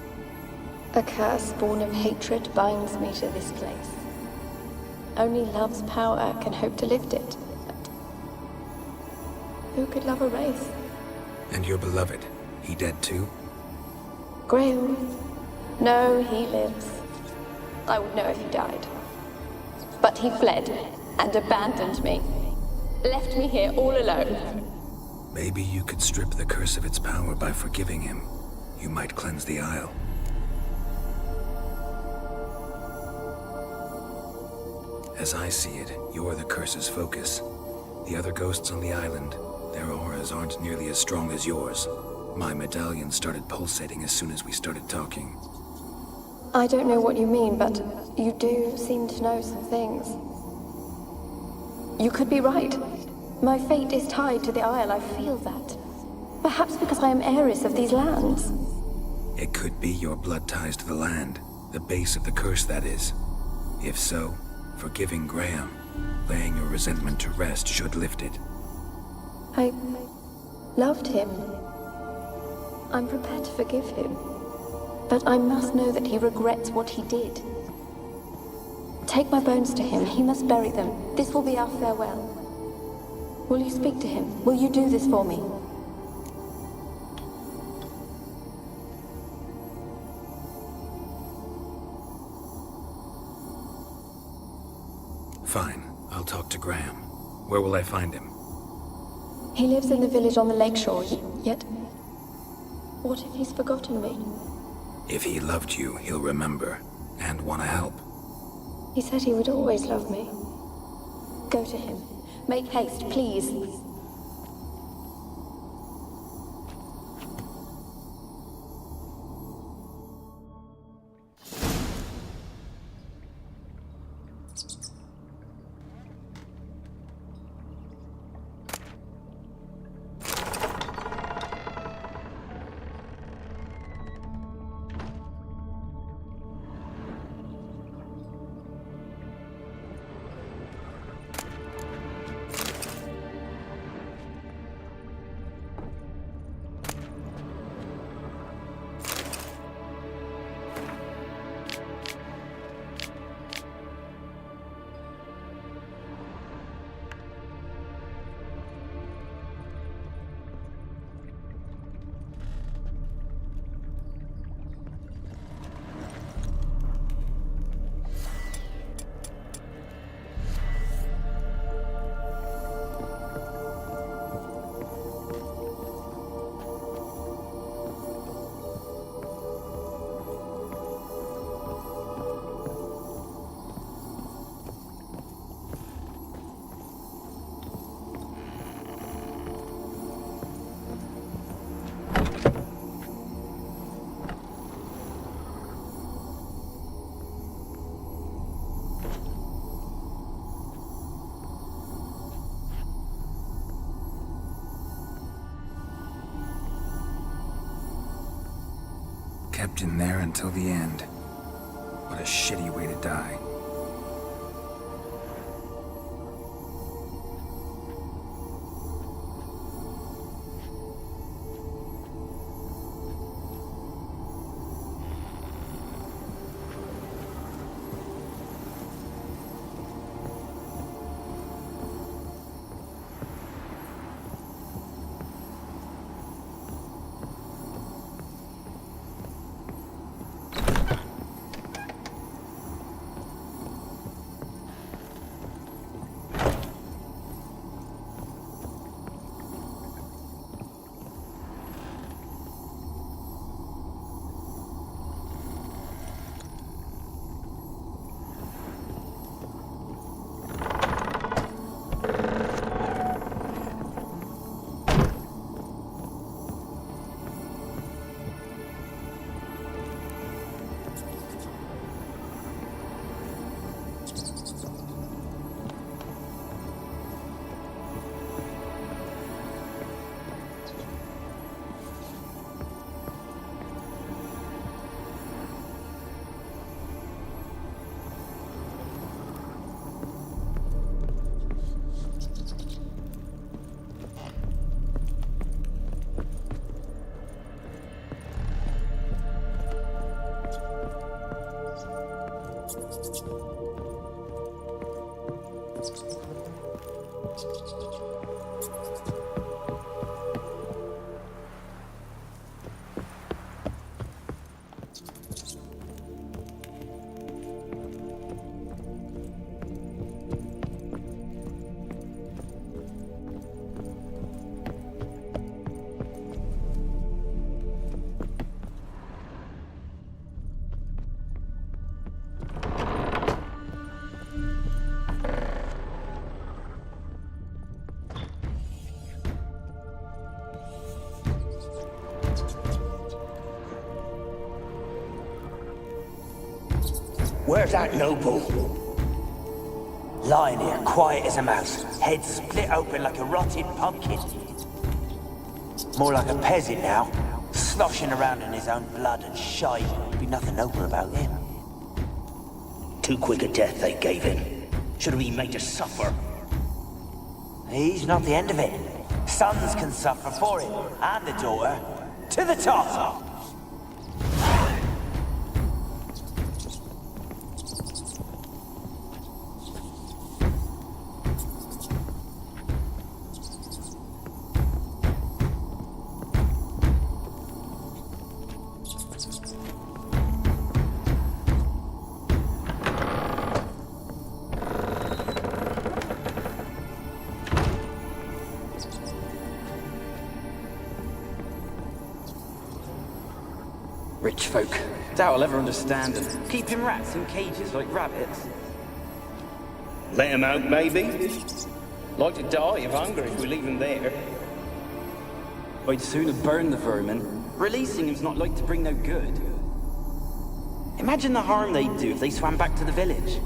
L: A curse born of hatred binds me to this place. Only love's power can hope to lift it. But who could love a wraith?
F: And your beloved, he dead too?
L: Graham? No, he lives. I would know if he died. But he fled and abandoned me. Left me here all alone.
F: Maybe you could strip the curse of its power by forgiving him. You might cleanse the Isle. As I see it, you're the curse's focus. The other ghosts on the island, their auras aren't nearly as strong as yours. My medallion started pulsating as soon as we started talking.
L: I don't know what you mean, but you do seem to know some things. You could be right. My fate is tied to the Isle, I feel that. Perhaps because I am heiress of these lands.
F: It could be your blood ties to the land, the base of the curse, that is. If so, forgiving Graham, laying your resentment to rest should lift it.
L: I loved him. I'm prepared to forgive him. But I must know that he regrets what he did. Take my bones to him. He must bury them. This will be our farewell. Will you speak to him? Will you do this for me?
F: Fine. I'll talk to Graham. Where will I find him?
L: He lives in the village on the lakeshore, yet... what if he's forgotten me?
F: If he loved you, he'll remember, and want to help.
L: He said he would always love me. Go to him. Make haste, please.
F: kept in there until the end. What a shitty way to die.
I: Where's that noble? Lying here, quiet as a mouse, head split open like a rotted pumpkin. More like a peasant now, sloshing around in his own blood and shite. Be nothing noble about him.
H: Too quick a death they gave him. Should have been made to suffer.
I: He's not the end of it. Sons can suffer for him, and the daughter. To the top!
H: Rich folk. Doubt I'll ever understand them. Keeping rats in cages like rabbits. Let them out, maybe? Like to die of hunger if we leave them there. I'd sooner burn the vermin. Releasing them's not like to bring no good. Imagine the harm they'd do if they swam back to the village.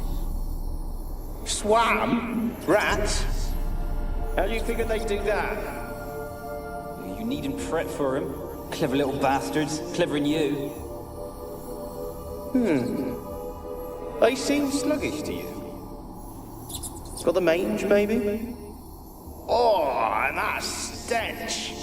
H: Swam? Rats? How do you figure they'd do that? You needn't fret for them. Clever little bastards, cleverer than you. They seem sluggish to you. Got the mange, maybe? Oh, and that stench!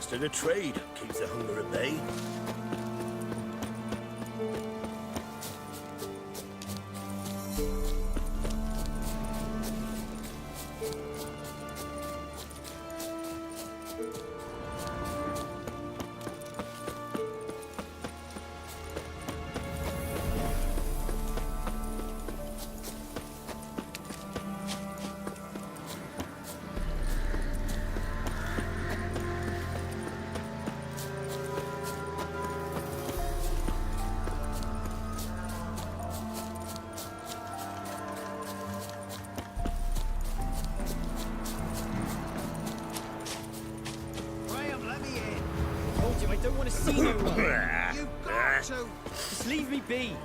D: Master the trade keeps the hunger at bay.
M: I don't want to see no one. You've got to. Just leave me be.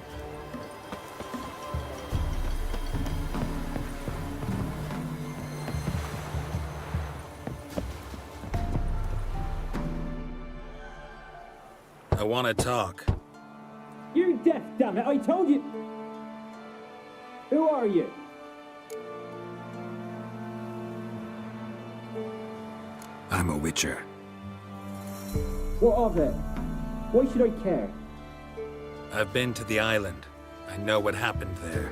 J: I want to talk.
M: You're deaf, damn it! I told you. Who are you?
F: I'm a witcher.
M: What of it? Why should I care?
J: I've been to the island. I know what happened there.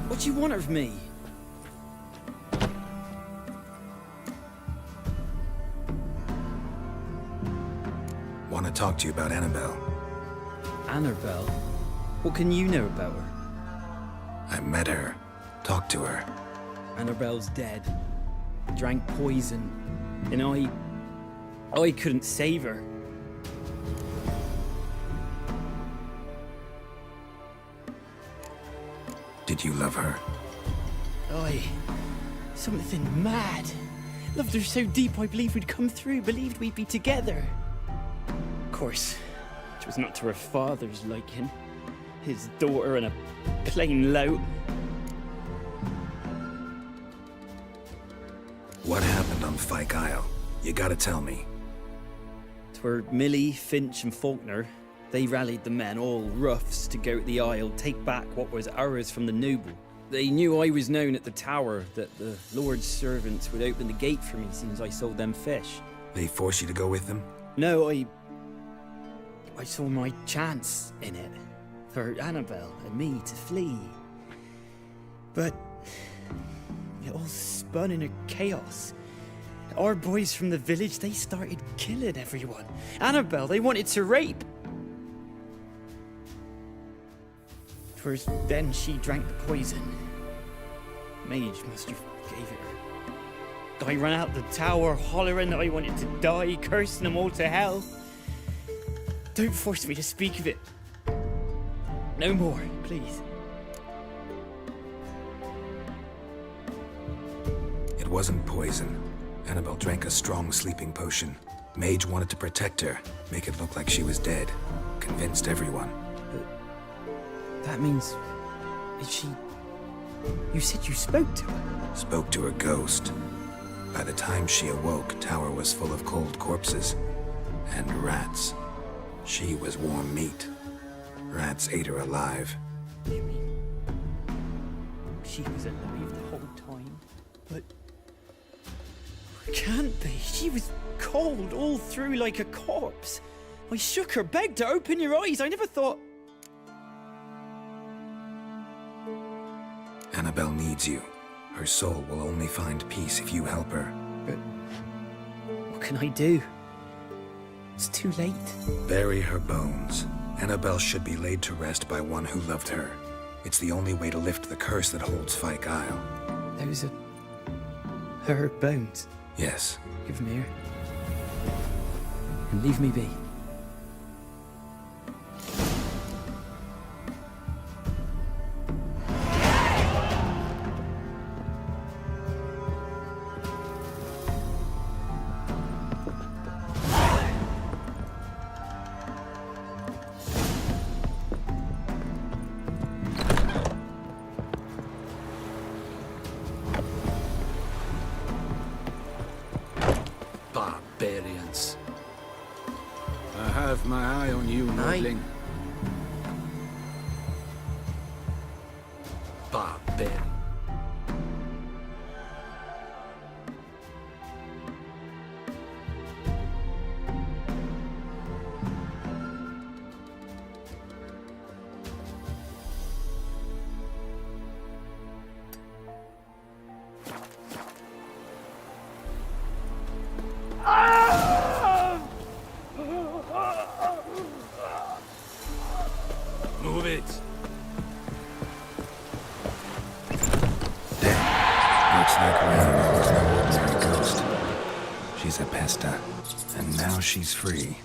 M: What do you want of me?
F: Want to talk to you about Annabelle.
M: Annabelle? What can you know about her?
F: I met her. Talked to her.
M: Annabelle's dead. Drank poison. And I couldn't save her.
F: Did you love her?
M: Something mad. Loved her so deep I believed we'd come through, believed we'd be together. Of course, it was not to her father's liking. His daughter and a plain lout.
F: What happened on Fyke Isle? You gotta tell me.
M: 'Twere Millie, Finch and Faulkner. They rallied the men, all roughs, to go to the Isle, take back what was ours from the noble. They knew I was known at the tower, that the Lord's servants would open the gate for me since I sold them fish.
F: They forced you to go with them?
M: No, I saw my chance in it. For Annabelle and me to flee. But it all spun in a chaos. Our boys from the village, they started killing everyone. Annabelle, they wanted to rape. 'Twas then she drank the poison. Mage must have gave it her. I ran out the tower hollering that I wanted to die, cursing them all to hell. Don't force me to speak of it. No more, please.
F: It wasn't poison. Annabelle drank a strong sleeping potion. Mage wanted to protect her, make it look like she was dead. Convinced everyone.
M: That means... Is she... You said you spoke to her?
F: Spoke to her ghost. By the time she awoke, tower was full of cold corpses. And rats. She was warm meat. Rats ate her alive.
M: You mean... She was alive the whole time? But... It can't be. She was cold all through like a corpse. I shook her, begged her, open your eyes. I never thought...
F: Annabelle needs you. Her soul will only find peace if you help her.
M: But... What can I do? It's too late.
F: Bury her bones. Annabelle should be laid to rest by one who loved her. It's the only way to lift the curse that holds Fyke Isle.
M: Those are... her bones?
F: Yes.
M: Give them here. And leave me be.
N: Barbarians. I have my eye on you, Nordling. barbarian. Move it.
F: Looks like Rama was no ordinary ghost. She's a pesta, and now she's free.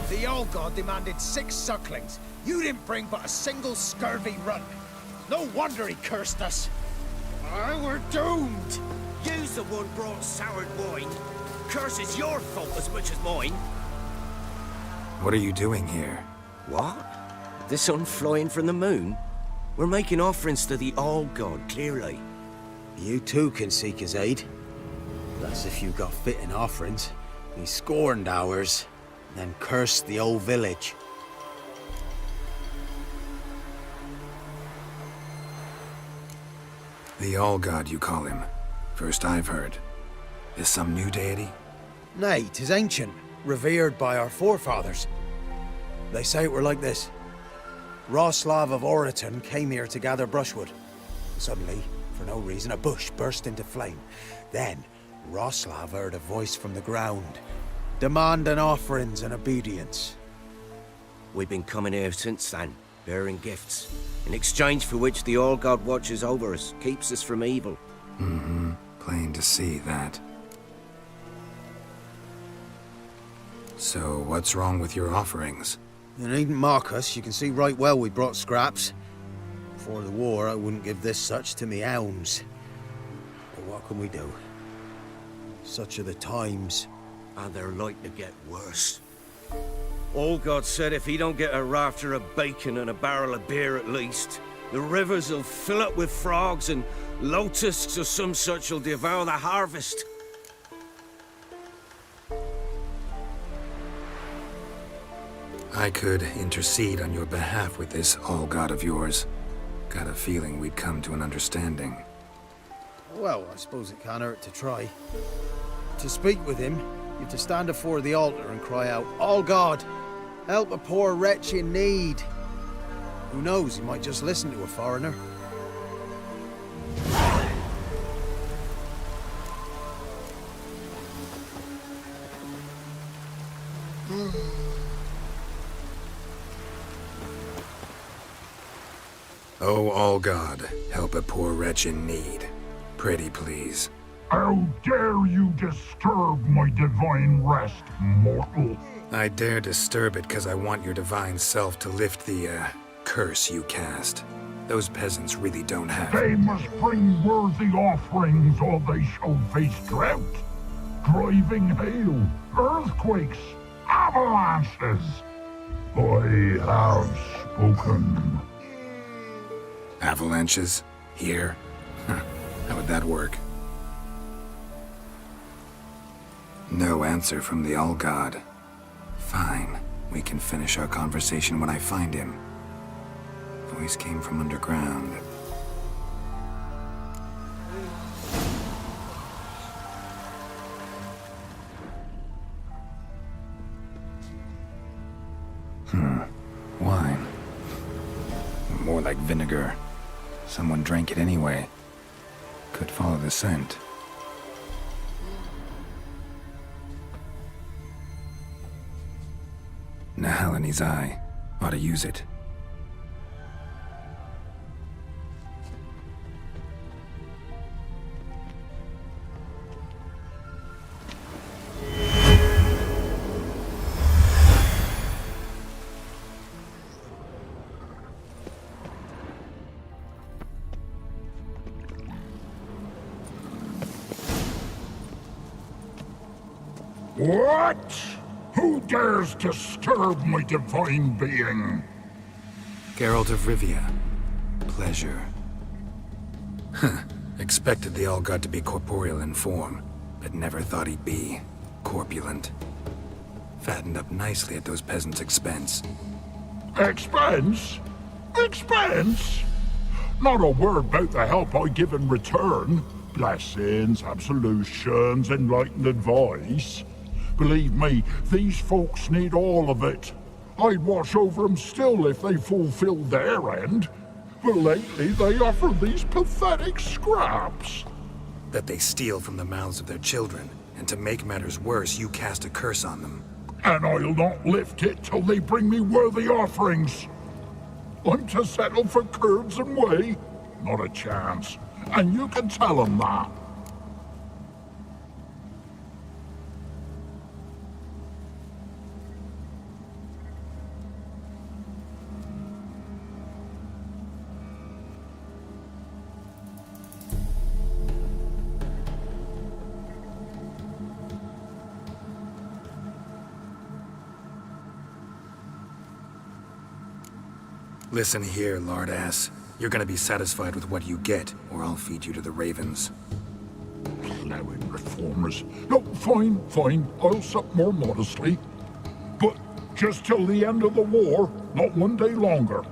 O: The old god demanded 6 sucklings. You didn't bring but a single scurvy runt. No wonder he cursed us. We're doomed.
D: You's the one brought soured wine. Curse is your fault as much as mine.
F: What are you doing here?
D: What? The sun flying from the moon? We're making offerings to the All God, clearly.
A: You too can seek his aid. That's if you got fitting offerings. He scorned ours, then cursed the old village.
F: The All-God, you call him. First I've heard. Is some new deity?
A: Nay, 'tis ancient, revered by our forefathers. They say it were like this. Roslav of Oriton came here to gather brushwood. Suddenly, for no reason, a bush burst into flame. Then, Roslav heard a voice from the ground, demanding offerings and obedience.
D: We've been coming here since then, bearing gifts, in exchange for which the All God watches over us, keeps us from evil.
F: Mm-hmm. Plain to see that. So, what's wrong with your offerings?
A: You needn't mock us. You can see right well we brought scraps. Before the war, I wouldn't give this such to me hounds. But what can we do? Such are the times.
D: And they're like to get worse. All God said if he don't get a rafter of bacon and a barrel of beer at least, the rivers will fill up with frogs and locusts or some such will devour the harvest.
F: I could intercede on your behalf with this All-God of yours. Got a feeling we'd come to an understanding.
A: Well, I suppose it can't hurt to try. To speak with him, you have to stand before the altar and cry out, "All God, help a poor wretch in need." Who knows, he might just listen to a foreigner.
F: Oh, all God, help a poor wretch in need. Pretty please.
P: How dare you disturb my divine rest, mortal?
F: I dare disturb it because I want your divine self to lift the, curse you cast. Those peasants really don't have...
P: They must bring worthy offerings or they shall face drought, driving hail, earthquakes, avalanches. I have spoken.
F: Avalanches? Here? How would that work? No answer from the All-God. Fine. We can finish our conversation when I find him. Voice came from underground. Wine. More like vinegar. Someone drank it anyway. Could follow the scent. Nahalani's eye. Ought to use it.
P: What? Who dares disturb my divine being?
F: Geralt of Rivia. Pleasure. Expected the All-God to be corporeal in form, but never thought he'd be corpulent. Fattened up nicely at those peasants' expense.
P: Expense? Expense? Not a word about the help I give in return. Blessings, absolutions, enlightened advice. Believe me, these folks need all of it. I'd watch over them still if they fulfilled their end. But lately they offer these pathetic scraps.
F: That they steal from the mouths of their children, and to make matters worse, you cast a curse on them.
P: And I'll not lift it till they bring me worthy offerings. I'm to settle for curds and whey? Not a chance. And you can tell them that.
F: Listen here, lard-ass. You're gonna be satisfied with what you get, or I'll feed you to the ravens.
P: Plowing reformers. No, fine, fine. I'll sup more modestly. But just till the end of the war, not one day longer.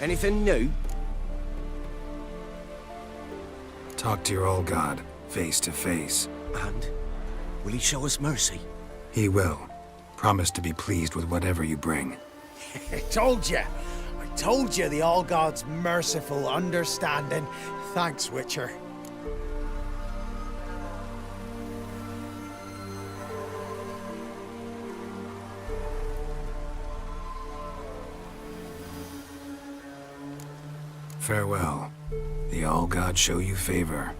D: Anything new?
F: Talk to your All-God, face to face.
D: And? Will he show us mercy?
F: He will. Promise to be pleased with whatever you bring.
O: I told you the All-God's merciful, understanding. Thanks, Witcher.
F: Farewell. The All-God show you favor.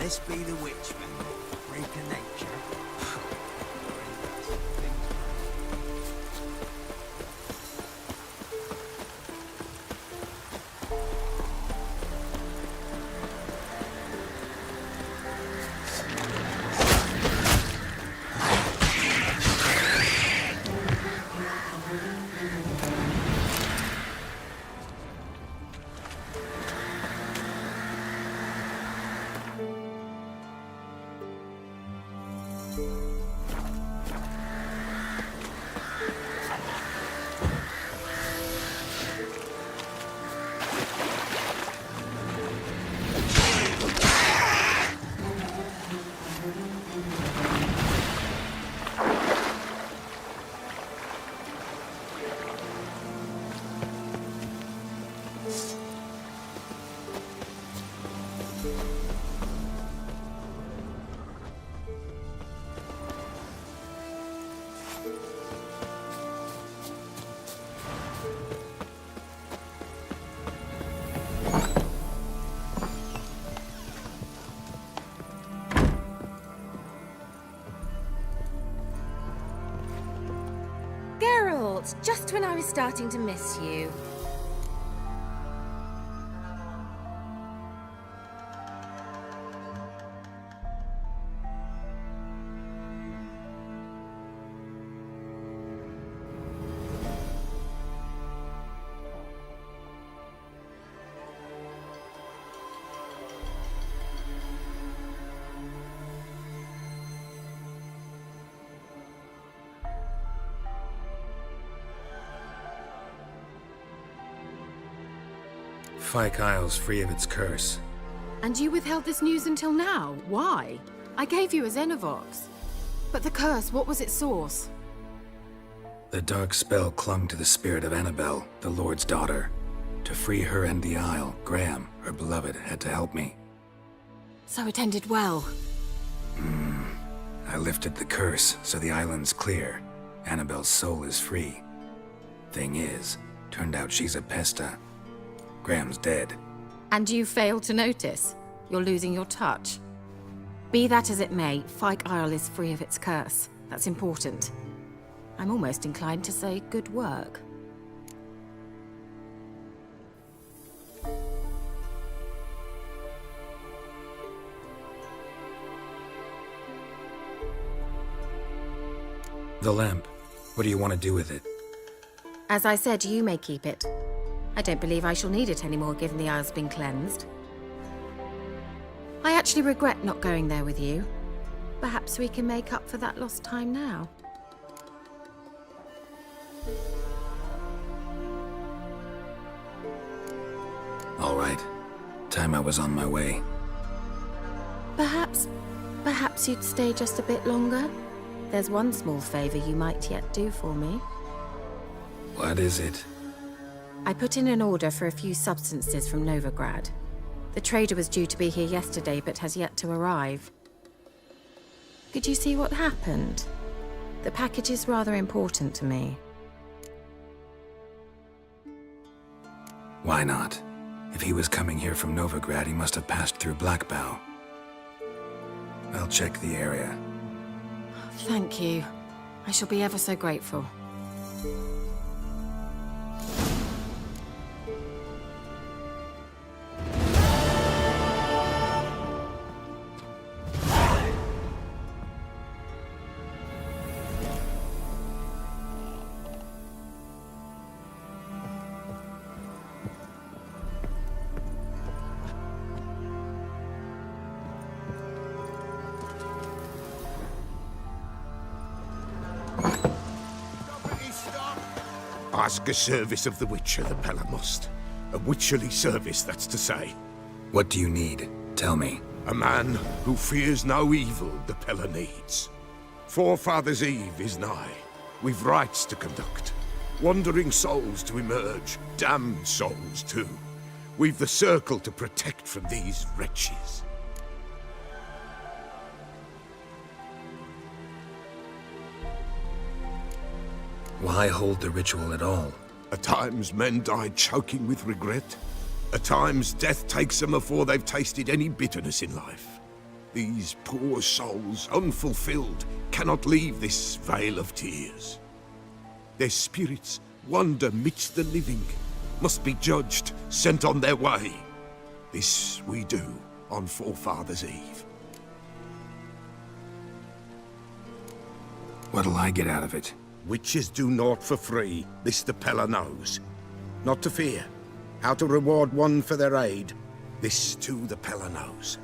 A: This be the witchman, freak of nature.
C: Just when I was starting to miss you.
F: Fyke Isle's free of its curse.
C: And you withheld this news until now? Why? I gave you a Xenovox. But the curse, what was its source?
F: The dark spell clung to the spirit of Annabelle, the Lord's daughter. To free her and the Isle, Graham, her beloved, had to help me.
C: So it ended well.
F: I lifted the curse, so the island's clear. Annabelle's soul is free. Thing is, turned out she's a pesta. Graham's dead.
C: And you failed to notice? You're losing your touch. Be that as it may, Fyke Isle is free of its curse. That's important. I'm almost inclined to say good work.
F: The lamp. What do you want to do with it?
C: As I said, you may keep it. I don't believe I shall need it anymore, given the Isle's been cleansed. I actually regret not going there with you. Perhaps we can make up for that lost time now.
F: All right. Time I was on my way.
C: Perhaps you'd stay just a bit longer? There's one small favor you might yet do for me.
F: What is it?
C: I put in an order for a few substances from Novigrad. The trader was due to be here yesterday, but has yet to arrive. Could you see what happened? The package is rather important to me.
F: Why not? If he was coming here from Novigrad, he must have passed through Blackbow. I'll check the area.
C: Thank you. I shall be ever so grateful.
E: Ask a service of the Witcher, the Pella must. A witcherly service, that's to say.
F: What do you need? Tell me.
E: A man who fears no evil the Pella needs. Forefathers' Eve is nigh. We've rites to conduct. Wandering souls to emerge. Damned souls, too. We've the circle to protect from these wretches.
F: Why hold the ritual at all?
E: At times men die choking with regret. At times death takes them before they've tasted any bitterness in life. These poor souls, unfulfilled, cannot leave this vale of tears. Their spirits wander midst the living, must be judged, sent on their way. This we do on Forefathers' Eve.
F: What'll I get out of it?
E: Witches do naught for free, this the Peller knows. Not to fear. How to reward one for their aid, this too the Peller knows.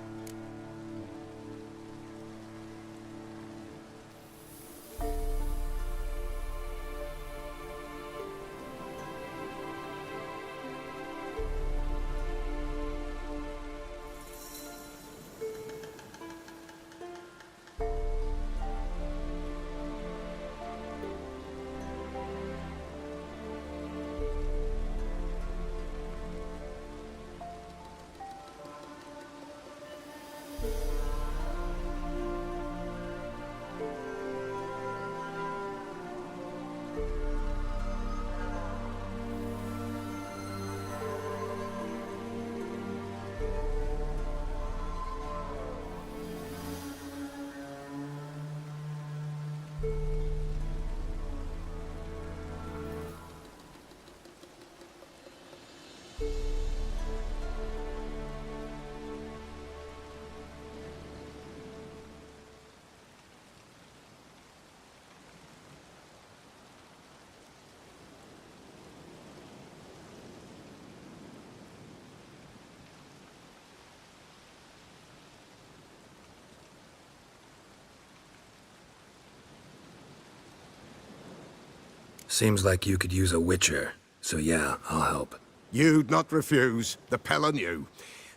F: Seems like you could use a witcher, so yeah, I'll help.
E: You'd not refuse, the Peller knew.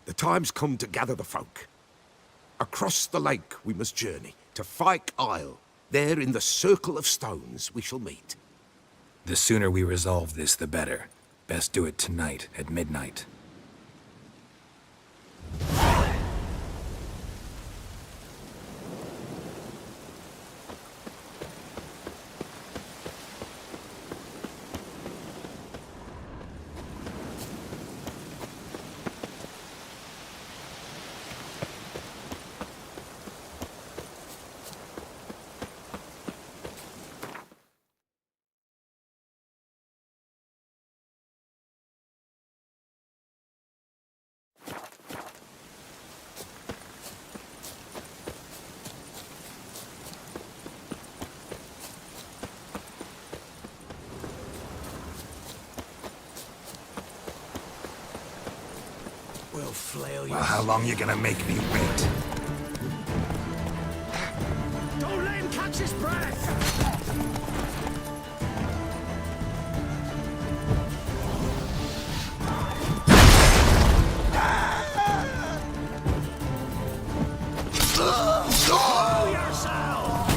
E: The time's come to gather the folk. Across the lake we must journey, to Fyke Isle. There in the circle of stones we shall meet.
F: The sooner we resolve this, the better. Best do it tonight at midnight.
A: We'll flail you.
F: Well, how long you gonna make me wait?
O: Don't let him catch his breath! Show yourself!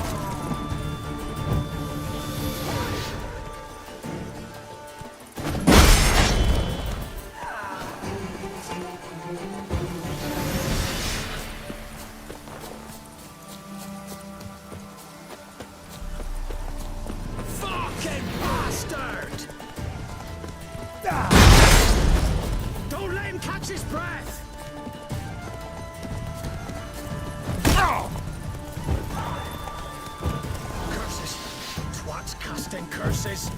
O: Fucking bastard! Don't let him catch his breath! Curses! Twats casting curses!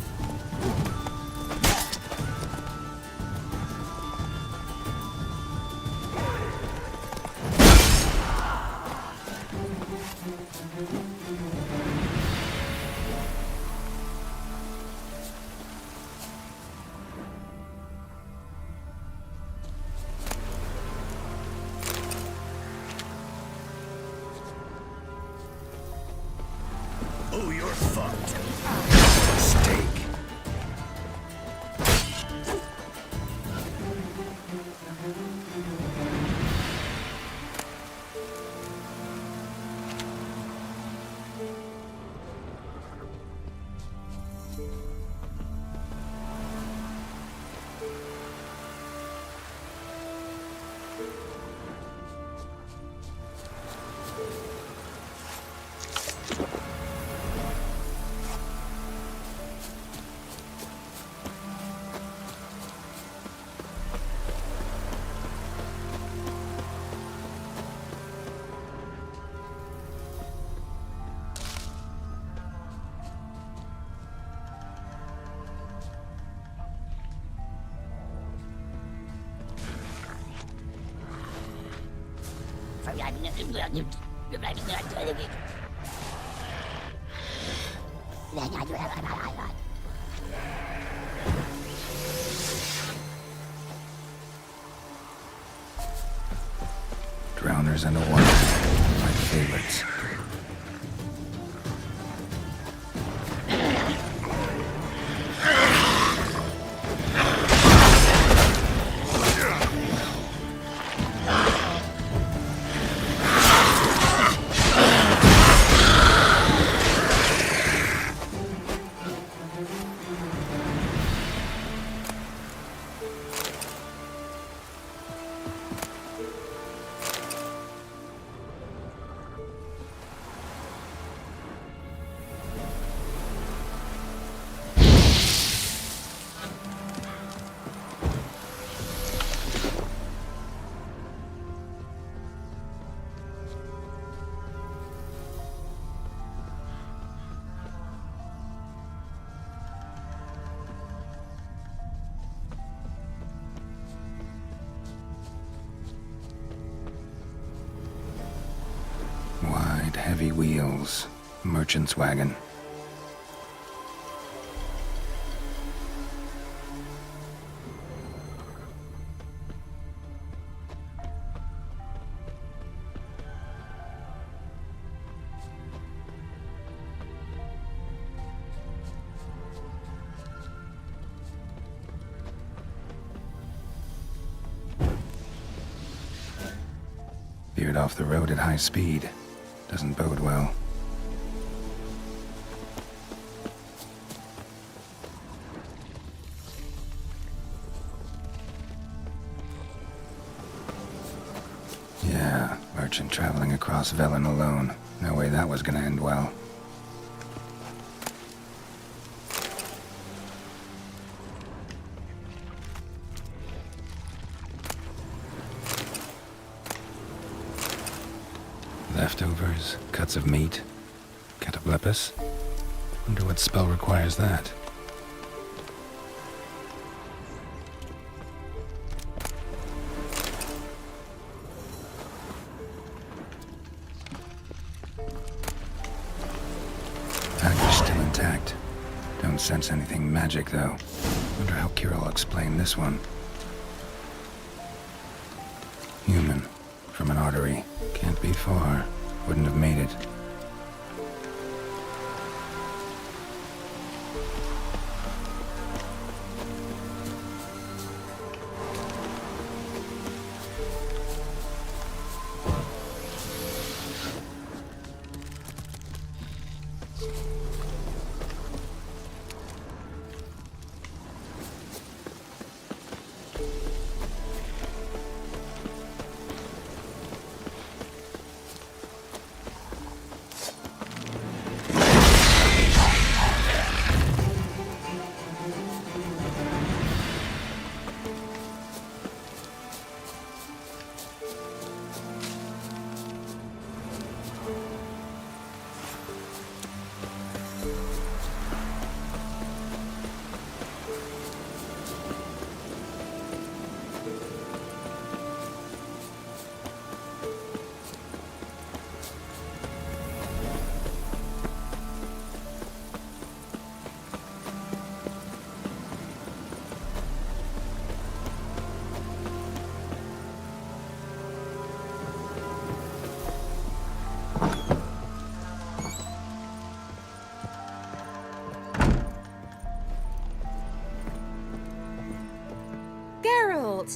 O: Oh, you're fucked.
F: Steak. Drowners and a water, my favorites. Wide, heavy wheels. Merchant's wagon. Veered off the road at high speed. Doesn't bode well. Yeah, merchant traveling across Velen alone. No way that was gonna end well. Leftovers, cuts of meat, cataplepis. Wonder what spell requires that. Package still intact. Don't sense anything magic though. Wonder how Kira will explain this one. Human, from an artery. Can't be far. Wouldn't have made it.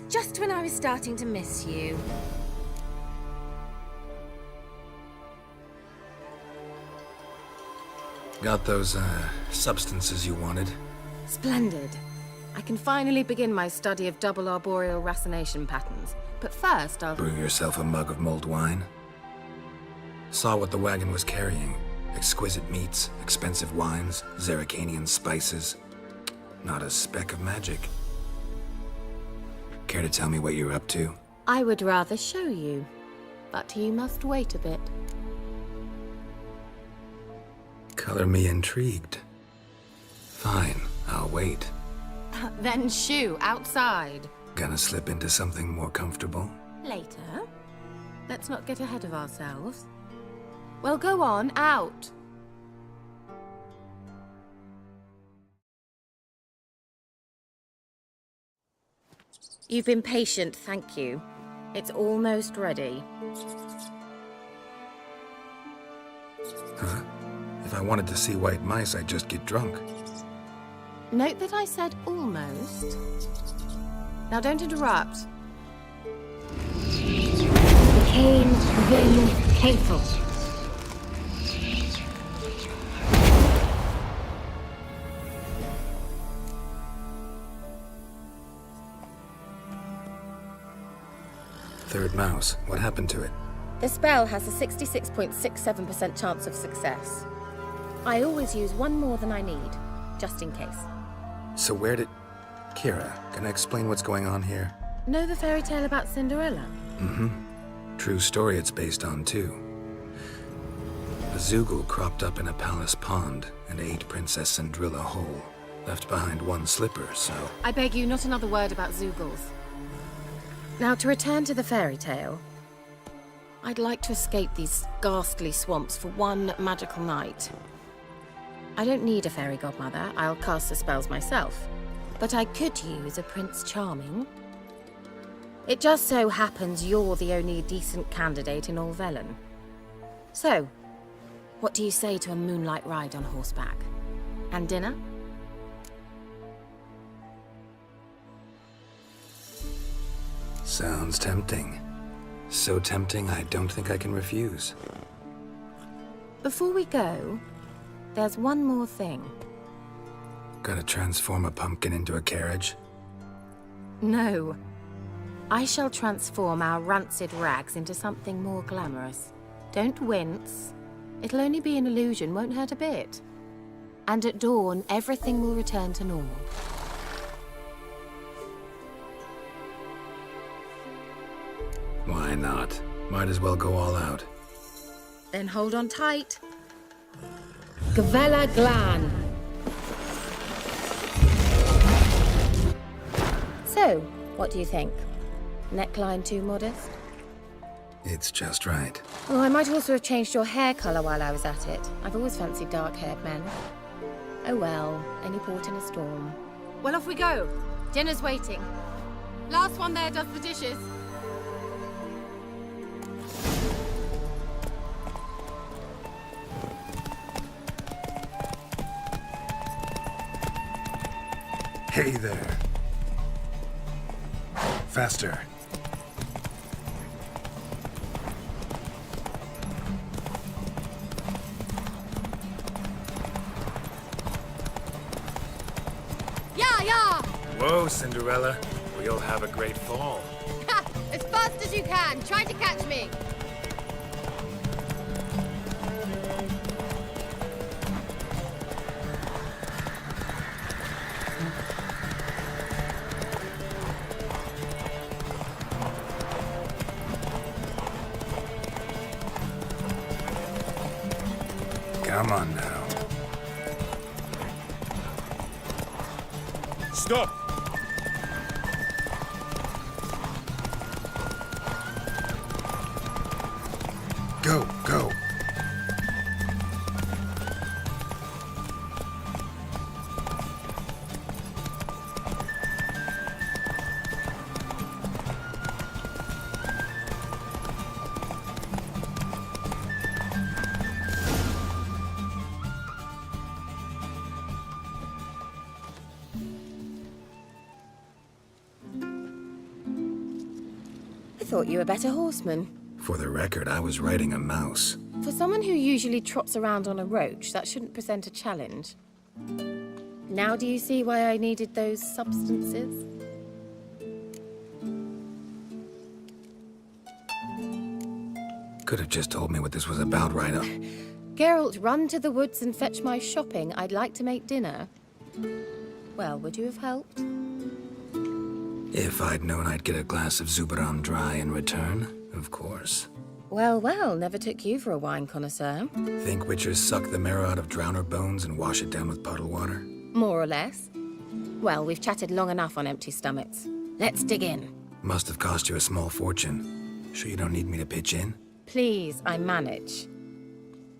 C: Just when I was starting to miss you.
F: Got those, substances you wanted?
C: Splendid. I can finally begin my study of double arboreal racination patterns. But first, I'll...
F: Brew yourself a mug of mulled wine? Saw what the wagon was carrying. Exquisite meats, expensive wines, Zerrikanian spices. Not a speck of magic. Care to tell me what you're up to?
C: I would rather show you, but you must wait a bit.
F: Color me intrigued. Fine, I'll wait.
C: Then shoo, outside.
F: Gonna slip into something more comfortable?
C: Later. Let's not get ahead of ourselves. Well, go on, out. You've been patient, thank you. It's almost ready.
F: Huh? If I wanted to see white mice, I'd just get drunk.
C: Note that I said almost. Now don't interrupt. Became then hateful.
F: Third mouse. What happened to it?
C: The spell has a 66.67% chance of success. I always use one more than I need, just in case.
F: So where did... Kira, can I explain what's going on here?
C: Know the fairy tale about Cinderella?
F: Mm-hmm. True story it's based on, too. A Zoogle cropped up in a palace pond and ate Princess Cinderella whole. Left behind one slipper, so...
C: I beg you, not another word about Zoogles. Now, to return to the fairy tale, I'd like to escape these ghastly swamps for one magical night. I don't need a fairy godmother, I'll cast the spells myself. But I could use a Prince Charming. It just so happens you're the only decent candidate in all Velen. So, what do you say to a moonlight ride on horseback? And dinner?
F: Sounds tempting. So tempting, I don't think I can refuse.
C: Before we go, there's one more thing.
F: Gotta transform a pumpkin into a carriage?
C: No. I shall transform our rancid rags into something more glamorous. Don't wince. It'll only be an illusion, won't hurt a bit. And at dawn, everything will return to normal.
F: Why not? Might as well go all out.
C: Then hold on tight. Gavella Glan. So, what do you think? Neckline too modest?
F: It's just right.
C: Oh, I might also have changed your hair colour while I was at it. I've always fancied dark-haired men. Oh well, any port in a storm. Well, off we go. Dinner's waiting. Last one there does the dishes.
F: Hey there. Faster.
C: Yeah!
J: Whoa, Cinderella. We'll have a great fall.
C: Ha! As fast as you can. Try to catch me.
F: Come on now.
J: Stop!
F: Go, go.
C: I thought you were a better horseman.
F: For the record, I was riding a mouse.
C: For someone who usually trots around on a roach, that shouldn't present a challenge. Now do you see why I needed those substances?
F: Could have just told me what this was about right up.
C: Geralt, run to the woods and fetch my shopping. I'd like to make dinner. Well, would you have helped?
F: If I'd known I'd get a glass of Zubaran dry in return, of course.
C: Well, well, never took you for a wine connoisseur.
F: Think witchers suck the marrow out of drowner bones and wash it down with puddle water?
C: More or less. Well, we've chatted long enough on empty stomachs. Let's dig in.
F: Must have cost you a small fortune. Sure you don't need me to pitch in?
C: Please, I manage.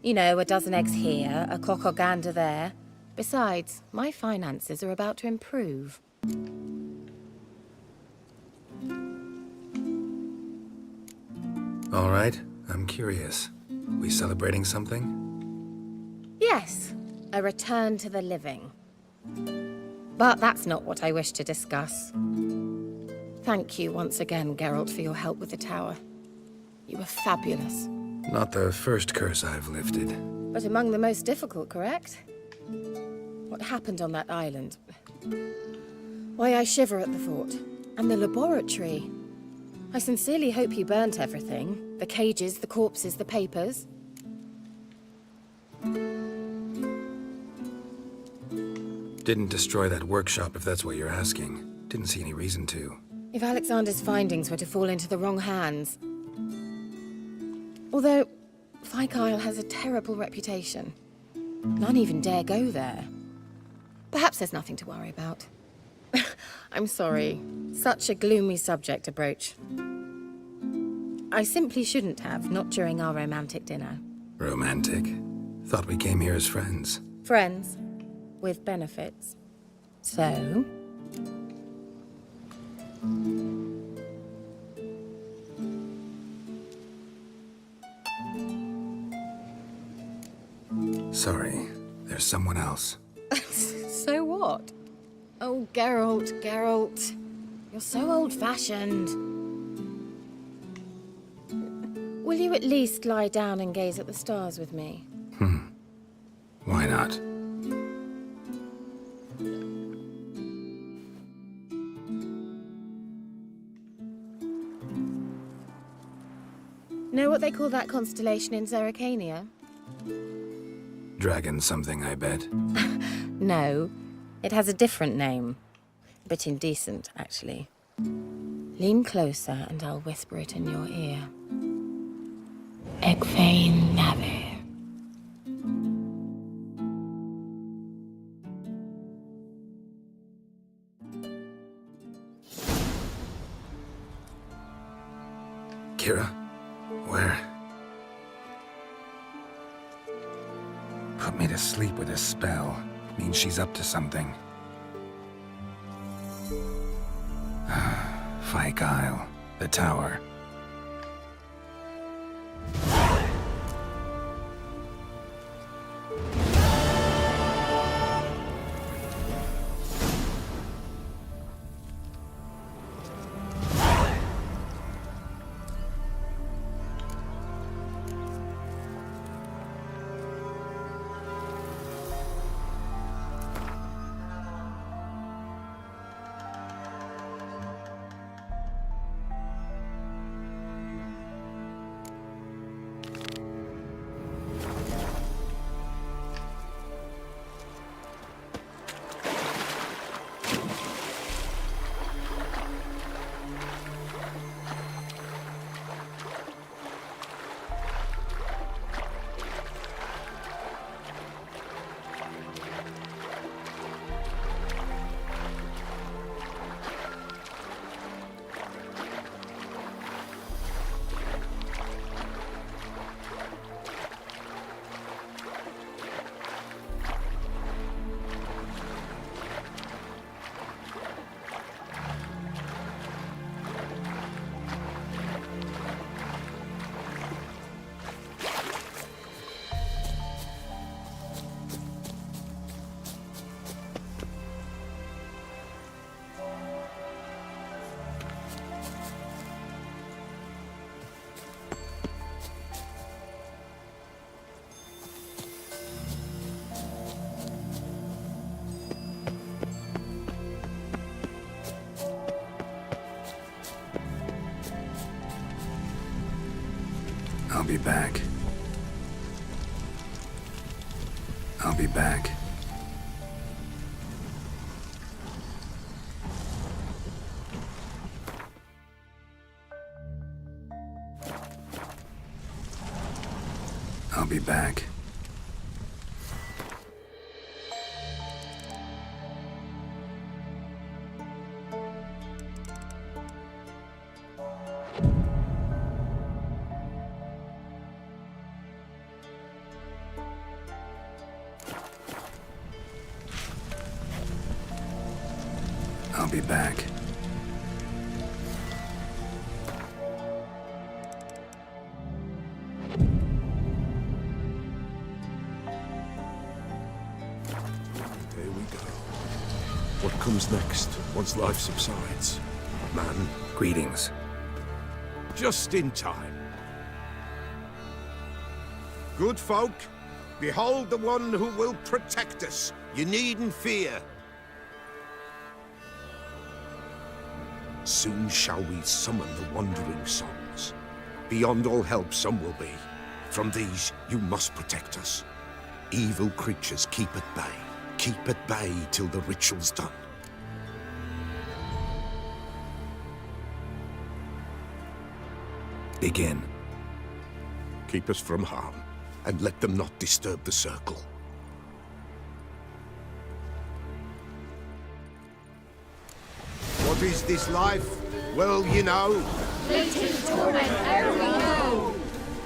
C: You know, a dozen eggs here, a cock or gander there. Besides, my finances are about to improve.
F: All right, I'm curious. We celebrating something?
C: Yes, a return to the living. But that's not what I wish to discuss. Thank you once again, Geralt, for your help with the tower. You were fabulous.
F: Not the first curse I've lifted.
C: But among the most difficult, correct? What happened on that island? Why, I shiver at the thought. And the laboratory. I sincerely hope you burnt everything. The cages, the corpses, the papers.
F: Didn't destroy that workshop, if that's what you're asking. Didn't see any reason to.
C: If Alexander's findings were to fall into the wrong hands... Although, Fyke Isle has a terrible reputation. None even dare go there. Perhaps there's nothing to worry about. I'm sorry. Such a gloomy subject to broach. I simply shouldn't have, not during our romantic dinner.
F: Romantic? Thought we came here as friends.
C: Friends. With benefits. So...
F: Sorry, there's someone else.
C: So what? Oh, Geralt. You're so old-fashioned. Will you at least lie down and gaze at the stars with me?
F: Why not?
C: Know what they call that constellation in Zerrikania?
F: Dragon something, I bet.
C: No, it has a different name. A bit indecent, actually. Lean closer and I'll whisper it in your ear. Egfain Nave.
F: Kira? Where? Put me to sleep with a spell. Means she's up to something. Fyke Isle. The tower. I'll be back. I'll be back. I'll be back. be back.
E: There we go. What comes next, once life subsides? Man.
F: Greetings.
E: Just in time. Good folk, behold the one who will protect us. You needn't fear. Soon shall we summon the wandering souls. Beyond all help some will be. From these you must protect us. Evil creatures keep at bay. Keep at bay till the ritual's done.
F: Begin.
E: Keep us from harm, and let them not disturb the circle. What is this life? Well, you know.
Q: Fleeting torment, ere we know.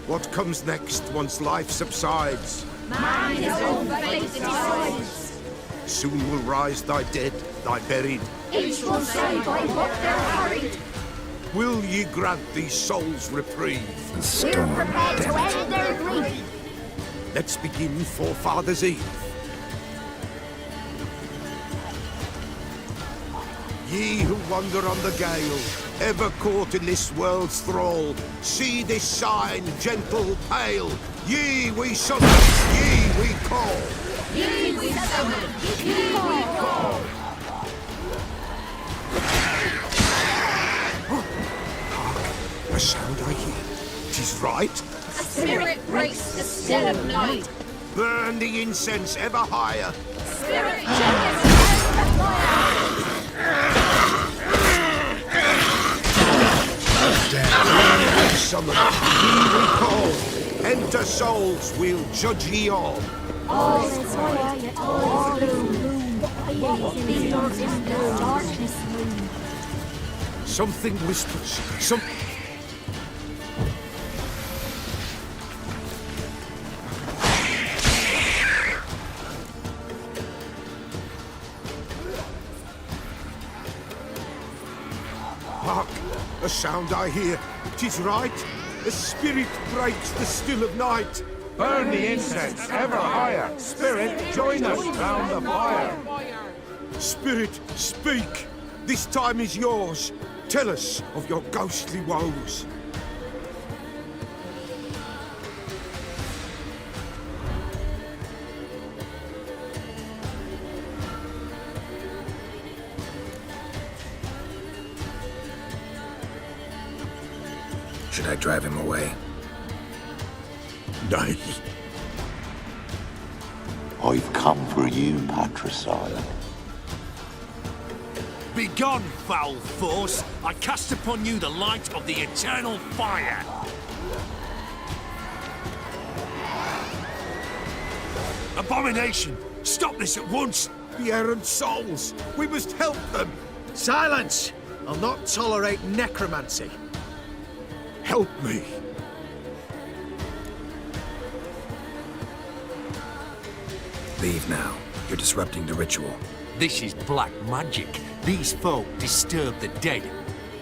E: What comes next once life subsides?
Q: Man his own fate decides.
E: Soon will rise thy dead, thy buried.
Q: Each will say by what they're harried.
E: Will ye grant these souls reprieve?
Q: We're prepared to end their grief.
E: Let's begin Forefathers' Eve. Ye who wander on the gale, ever caught in this world's thrall, see this sign, gentle, pale. Ye we summon, ye we call.
Q: Ye we summon, ye we call.
E: A sound I hear. 'Tis right.
Q: A spirit breaks the still of night.
E: Burn the incense ever higher.
Q: Spirit genius as the fire.
E: Summon, ye we call. Enter souls, we'll judge ye all.
Q: All is quiet, all is gloom. These darkness loom, darkness loom.
E: Something whispers. Some. Hark! A sound I hear. 'Tis right. A spirit breaks the still of night.
K: Burn the incense ever higher. Spirit, join us round the fire.
E: Spirit, speak. This time is yours. Tell us of your ghostly woes.
F: Should I drive him away?
E: Nay.
G: I've come for you, patricide.
R: Begone, foul force! I cast upon you the light of the eternal fire! Abomination! Stop this at once!
E: The errant souls! We must help them!
O: Silence! I'll not tolerate necromancy.
E: Help me!
F: Leave now. You're disrupting the ritual.
R: This is black magic. These folk disturb the dead.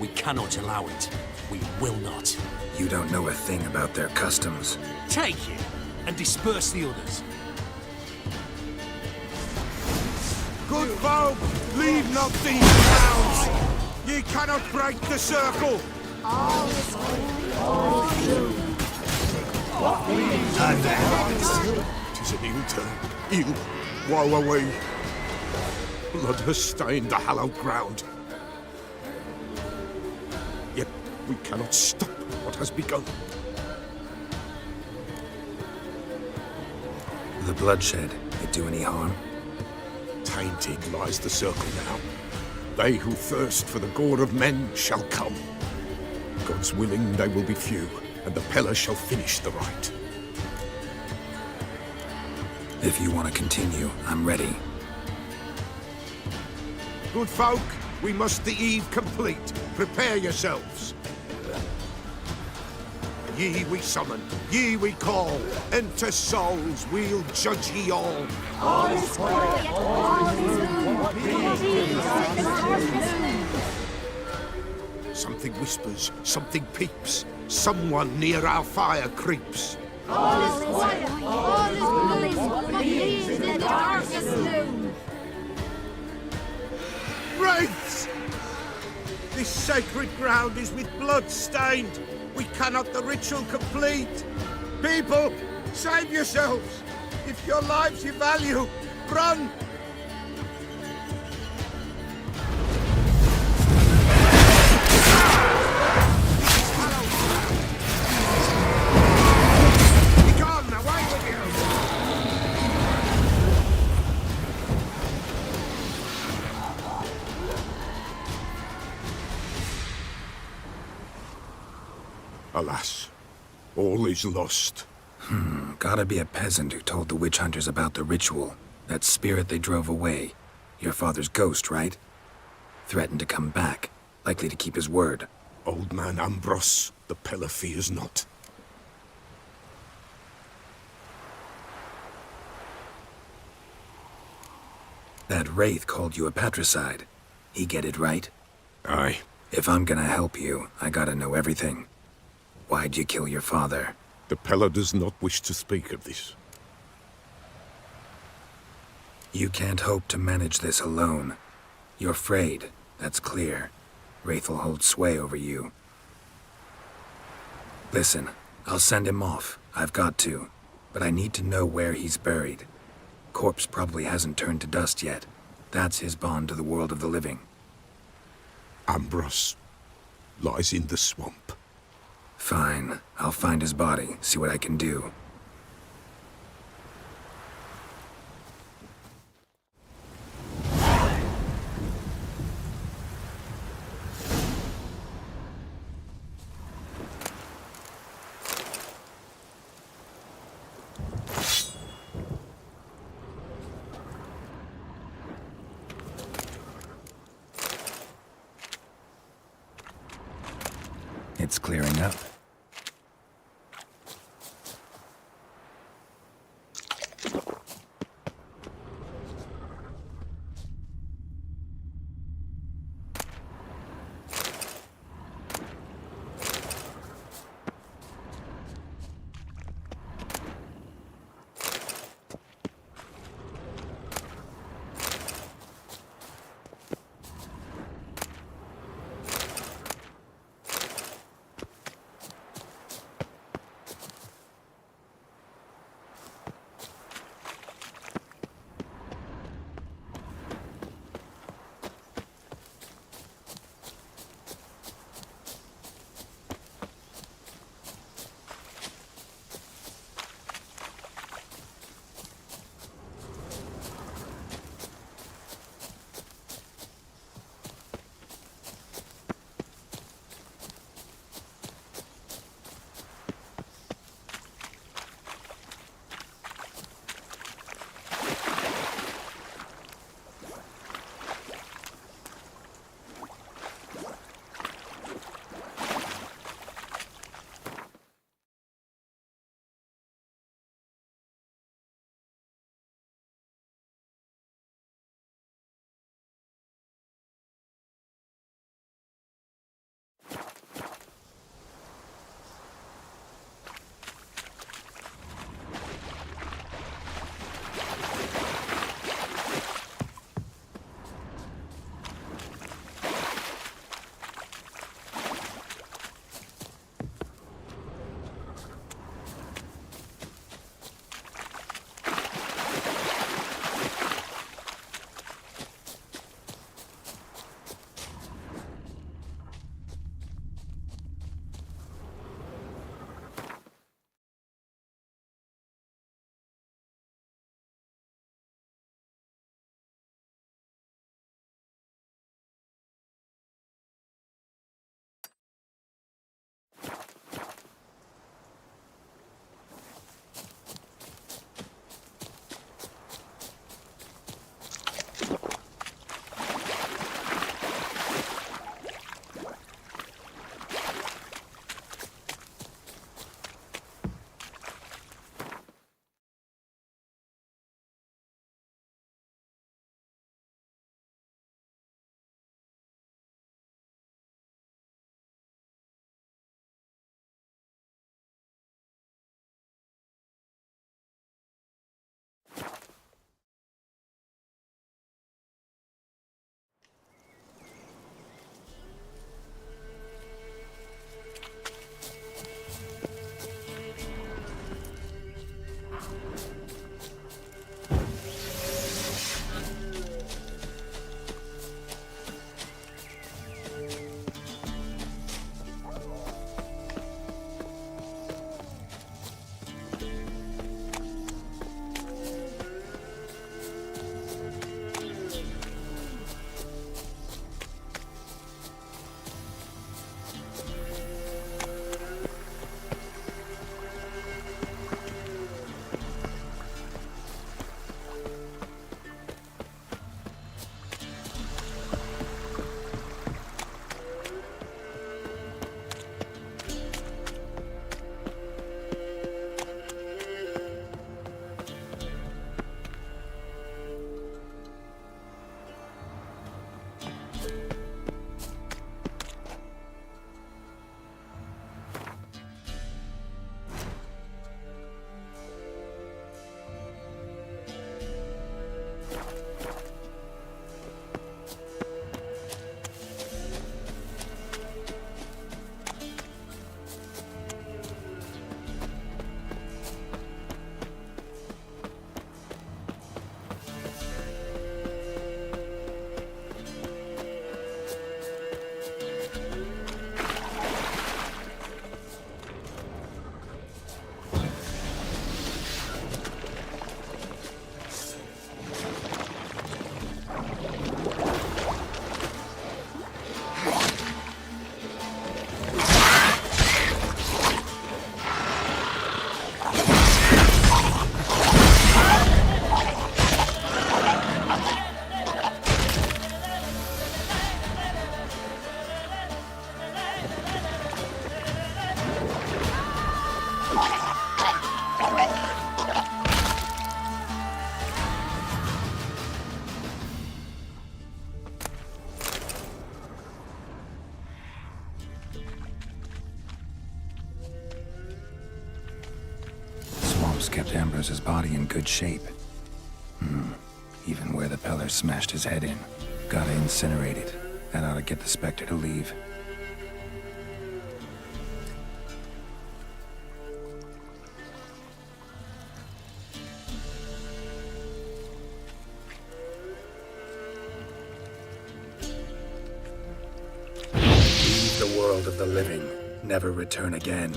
R: We cannot allow it. We will not.
F: You don't know a thing about their customs.
R: Take it and disperse the others.
E: Good folk, leave not these towns! Ye cannot break the circle!
Q: All is gloom, all is gloom. What means
E: Tis an ill turn. Ill. Woe away. Blood has stained the hallowed ground. Yet we cannot stop what has begun.
F: The bloodshed, it do any harm?
E: Tainted lies the circle now. They who thirst for the gore of men shall come. God's willing, they will be few, and the Peller shall finish the rite.
F: If you want to continue, I'm ready.
E: Good folk, we must the eve complete. Prepare yourselves. Ye we summon, ye we call, and to souls we'll judge ye all.
Q: All is quiet, all is
E: Something whispers, something peeps, someone near our fire creeps.
Q: all is quiet, all is blue, but leaves in the darkest gloom.
E: Wraiths! This sacred ground is with blood stained. We cannot the ritual complete. People, save yourselves. If your lives you value, run! Begone, away with you! Alas, all is lost.
F: Gotta be a peasant who told the witch hunters about the ritual. That spirit they drove away. Your father's ghost, right? Threatened to come back. Likely to keep his word.
E: Old man Ambrose, the pillar fears not.
F: That wraith called you a patricide. He get it right?
E: Aye.
F: If I'm gonna help you, I gotta know everything. Why'd you kill your father?
E: The Pella does not wish to speak of this.
F: You can't hope to manage this alone. You're afraid, that's clear. Wraith will hold sway over you. Listen, I'll send him off. I've got to. But I need to know where he's buried. Corpse probably hasn't turned to dust yet. That's his bond to the world of the living.
E: Ambrose lies in the swamp.
F: Fine. I'll find his body, see what I can do. It's clearing up. wolves kept Ambrose's body in good shape. Even where the Pellars smashed his head in. Gotta incinerate it. That ought to get the Spectre to leave.
J: Leave the world of the living. Never return again.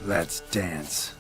F: Let's dance.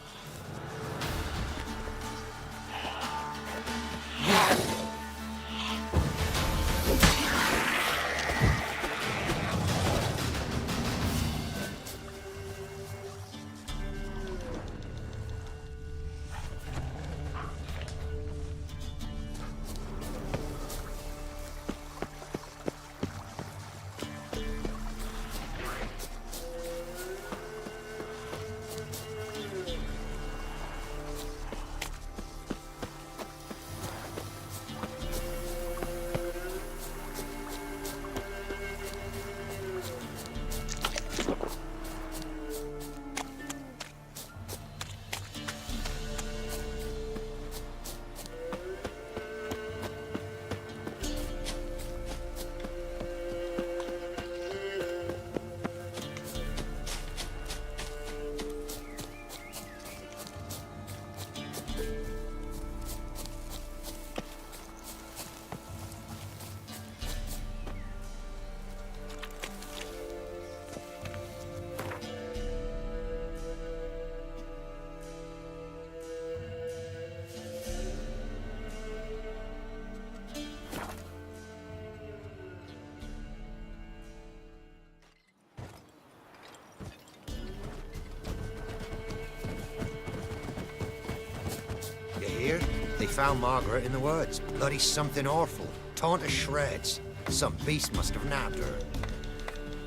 S: found Margaret in the woods. Bloody something awful. Torn to shreds. Some beast must have nabbed her.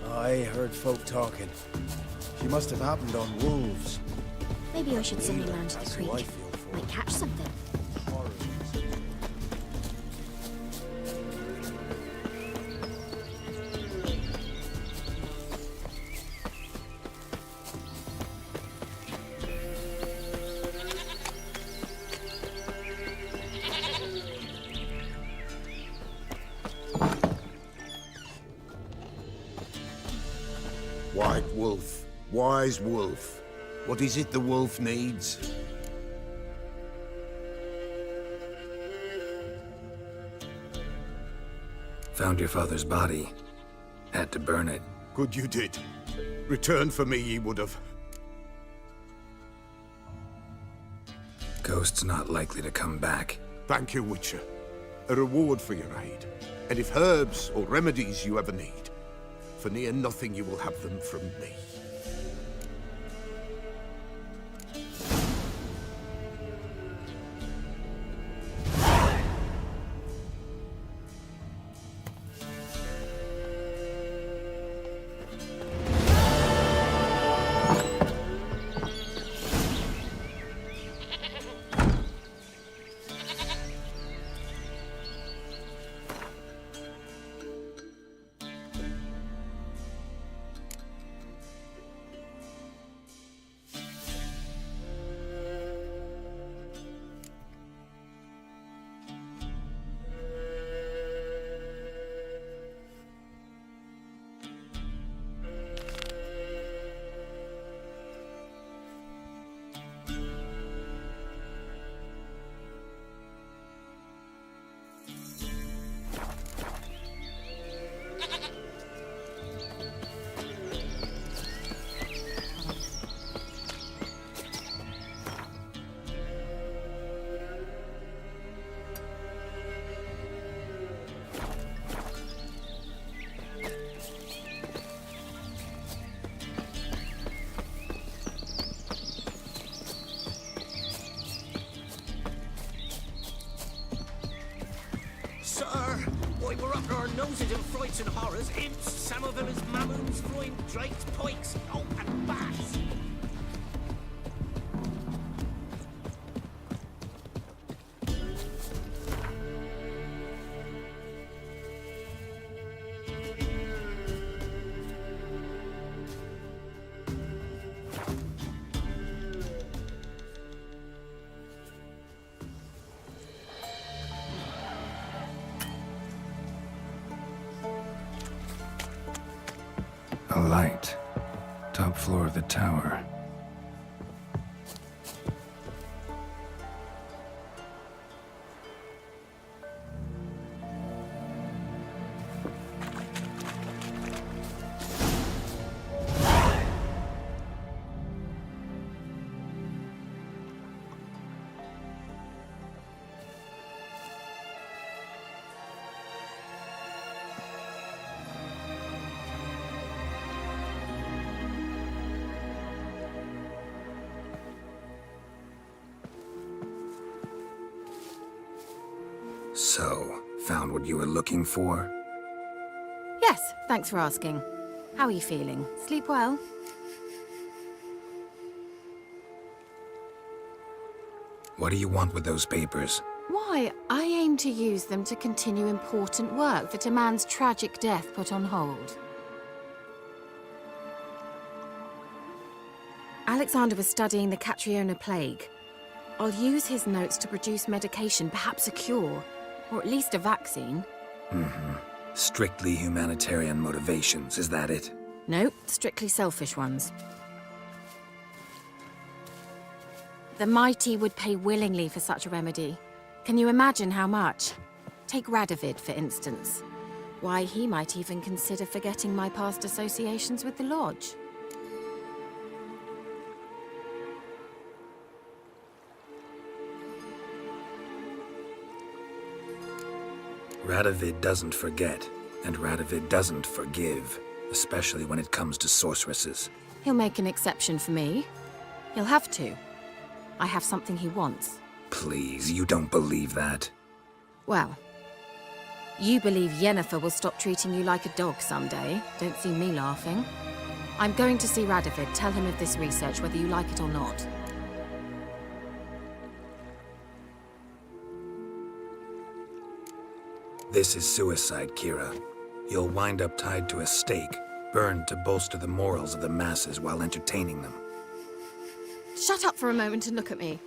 O: I heard folk talking. She must have happened on wolves.
Q: Maybe I should send him round to the
O: That's who I
Q: creek.
O: feel for.
Q: Might catch something.
E: White wolf, wise wolf. What is it the wolf needs?
F: Found your father's body. Had to burn it.
E: Good you did. Return for me ye would have.
F: Ghost's not likely to come back.
E: Thank you, Witcher. A reward for your aid. And if herbs or remedies you ever need, for near nothing you will have them from me.
D: We're up to our noses in frights and horrors. Imps, some of them as mamoons, flying drakes, pikes, oh, and bats.
F: A light. Top floor of the tower. So, found what you were looking for?
C: Yes, thanks for asking. How are you feeling? Sleep well?
F: What do you want with those papers?
C: Why, I aim to use them to continue important work that a man's tragic death put on hold. Alexander was studying the Catriona plague. I'll use his notes to produce medication, perhaps a cure, or at least a vaccine.
F: Strictly humanitarian motivations, is that it?
C: Nope, strictly selfish ones. The mighty would pay willingly for such a remedy. Can you imagine how much? Take Radovid, for instance. Why, he might even consider forgetting my past associations with the Lodge.
F: Radovid doesn't forget, and Radovid doesn't forgive, especially when it comes to sorceresses.
C: He'll make an exception for me. He'll have to. I have something he wants.
F: please, you don't believe that.
C: Well, you believe Yennefer will stop treating you like a dog someday. Don't see me laughing. I'm going to see Radovid, tell him of this research, whether you like it or not.
F: This is suicide, Kira. You'll wind up tied to a stake, burned to bolster the morals of the masses while entertaining them.
C: Shut up for a moment and look at me.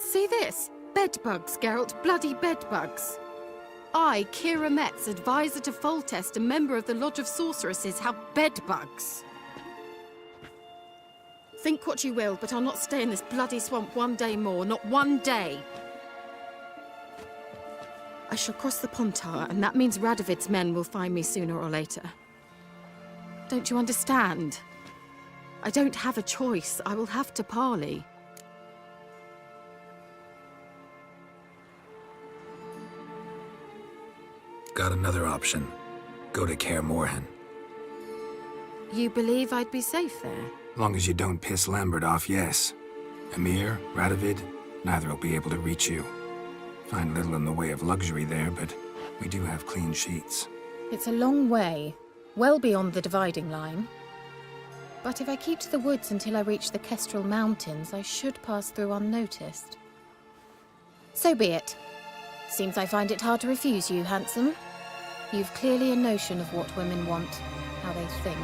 C: See this? Bedbugs, Geralt. Bloody bedbugs. I, Kira Metz, advisor to Foltest, a member of the Lodge of Sorceresses, have bedbugs. Think what you will, but I'll not stay in this bloody swamp one day more. Not one day. I shall cross the Pontar, and that means Radovid's men will find me sooner or later. Don't you understand? I don't have a choice. I will have to parley.
F: Got another option. Go to Kaer Morhen.
C: You believe I'd be safe there?
F: Long as you don't piss Lambert off, yes. Emir, Radovid, neither will be able to reach you. Find little in the way of luxury there, but we do have clean sheets.
C: It's a long way, well beyond the dividing line. But if I keep to the woods until I reach the Kestrel Mountains, I should pass through unnoticed. So be it. Seems I find it hard to refuse you, handsome. You've clearly a notion of what women want, how they think.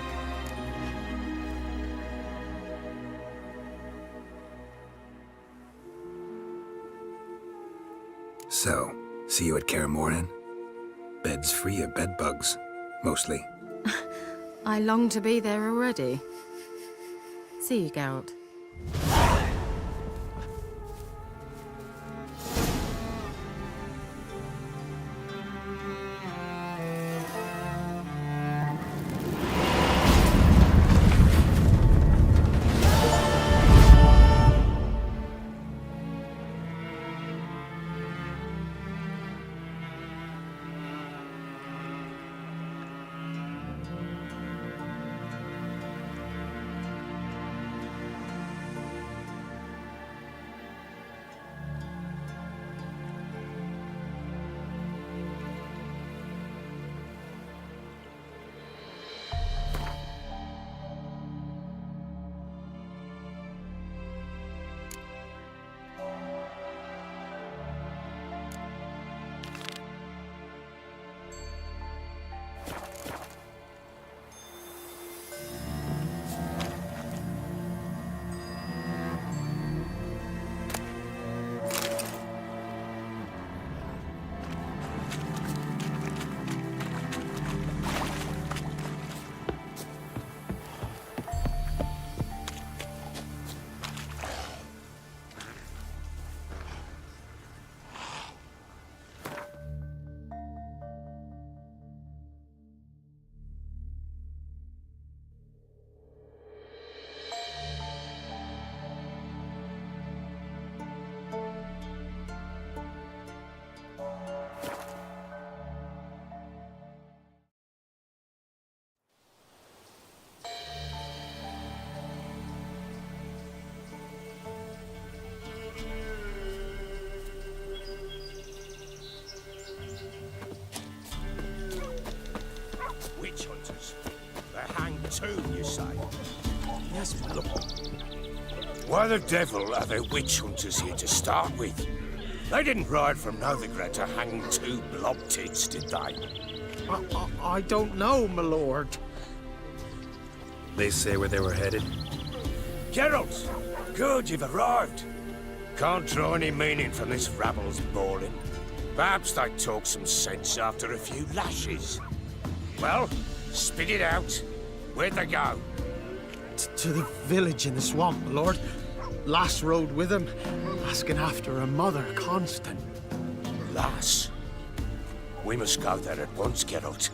F: So, see you at Kaer Morhen? Beds free of bedbugs, mostly.
C: I long to be there already. See you, Geralt.
K: Witch hunters. They're hanged too, you say?
O: Yes, my lord.
K: Why the devil are there witch hunters here to start with? They didn't ride from Novigrad to hang two blob tits, did they?
O: I don't know, my lord.
J: They say where they were headed?
K: Geralt! Good, you've arrived. Can't draw any meaning from this rabble's bawling. Perhaps they talk some sense after a few lashes. Well, spit it out. Where'd they go?
O: To the village in the swamp, my lord. Lass rode with him, asking after her mother, Constant.
K: Lass? We must go there at once, Geralt.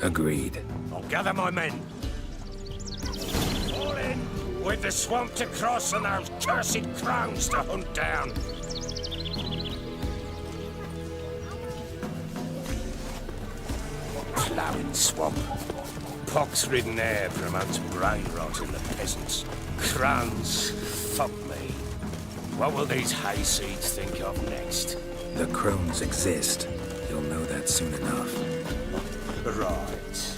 F: Agreed.
K: I'll gather my men. Fall in! With the swamp to cross and those cursed crones to hunt down.
D: ploughing swamp. Pox-ridden air promotes brain rot in the peasants. Crowns, fuck me. What will these hayseeds think of next?
F: The crones exist. You'll know that soon enough.
D: Right.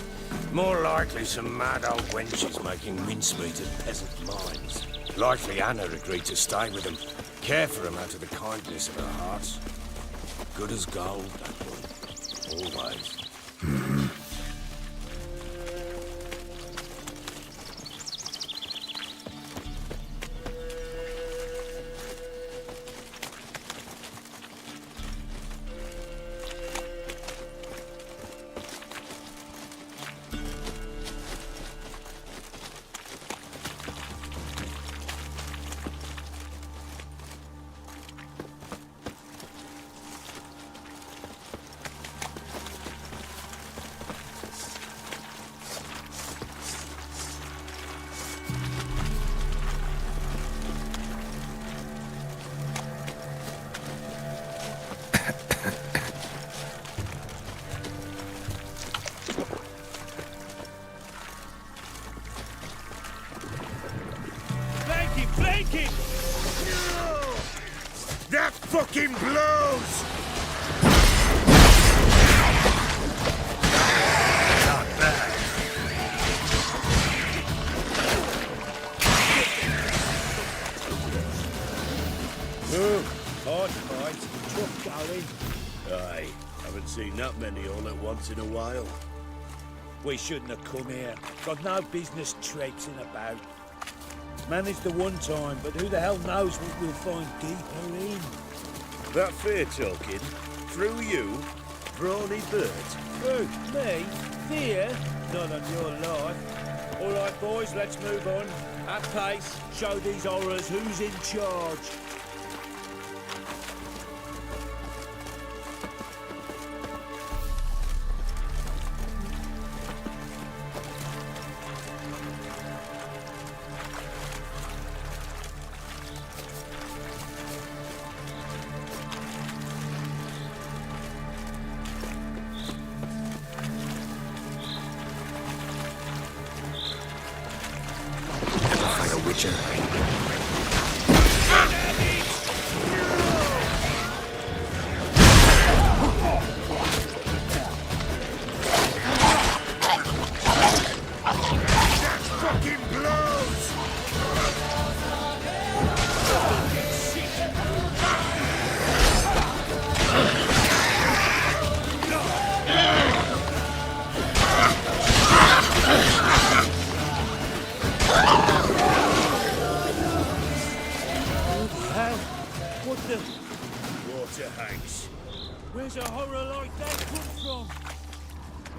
D: More likely some mad old wenches making mincemeat of peasant minds. Likely Anna agreed to stay with them, care for them out of the kindness of her heart. Good as gold, that one. Always. Flanking! That fucking blows! Not bad.
T: Hard fight, tough going. Aye, haven't seen that many all at once in a while. We shouldn't have come here. Got no business traipsing about. Managed the one time, but who the hell knows what we'll find deeper in? That fear talking? Through you? Brawny bird? Who? Me? Fear? Not on your life. All right, boys, let's move on. At pace, show these horrors who's in charge.
F: Witcher.
T: Where's a horror like that come from?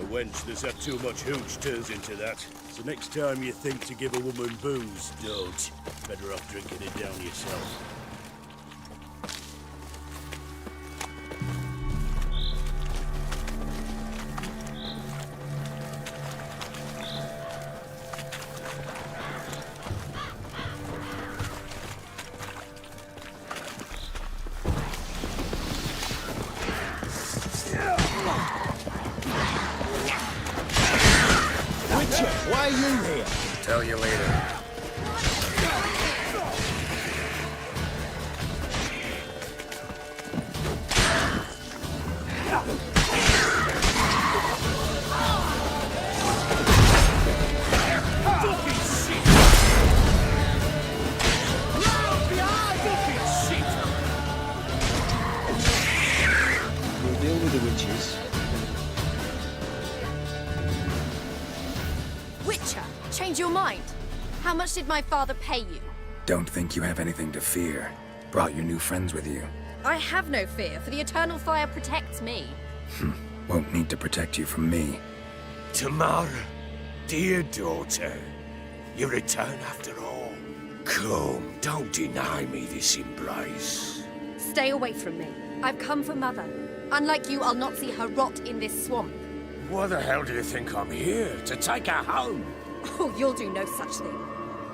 T: A wench that's had too much hooch turns into that. So next time you think to give a woman booze, don't. Better off drinking it down yourself.
O: Why are you here?
F: Tell you later.
M: We'll deal with the witches.
C: Witcher, change your mind. How much did my father pay you?
F: Don't think you have anything to fear. Brought your new friends with you.
C: I have no fear, for the eternal fire protects me.
F: Won't need to protect you from me.
D: Tamara, dear daughter, you return after all. Come, don't deny me this embrace.
C: Stay away from me. I've come for Mother. Unlike you, I'll not see her rot in this swamp.
D: Why the hell do you think I'm here? To take her home?
C: Oh, you'll do no such thing.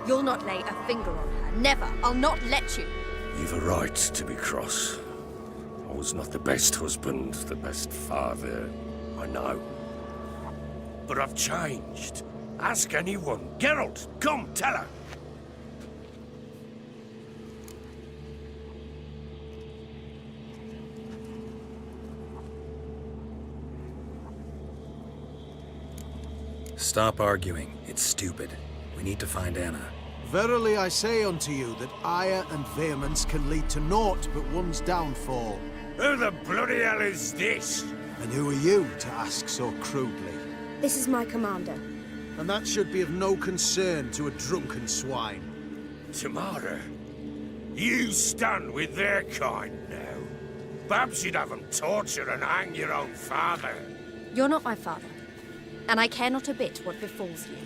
C: You'll not lay a finger on her. Never. I'll not let you.
D: You've a right to be cross. I was not the best husband, the best father. I know. But I've changed. Ask anyone. Geralt, come, tell her.
F: Stop arguing. It's stupid. We need to find Anna.
O: Verily I say unto you that ire and vehemence can lead to naught but one's downfall.
D: Who the bloody hell is this?
O: And who are you to ask so crudely?
Q: This is my commander.
O: And that should be of no concern to a drunken swine.
D: Tamara, you stand with their kind now. Perhaps you'd have them torture and hang your own father.
Q: You're not my father, and I care not a bit what befalls you.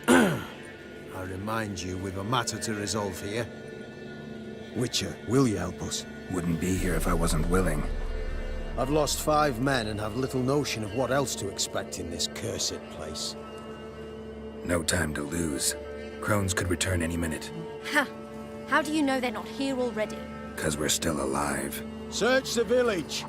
O: I remind you, we've a matter to resolve here. Witcher, will you help us?
F: Wouldn't be here if I wasn't willing.
O: I've lost 5 men and have little notion of what else to expect in this cursed place.
F: No time to lose. Crones could return any minute.
Q: Ha! How do you know they're not here already?
F: 'Cause we're still alive.
O: Search the village!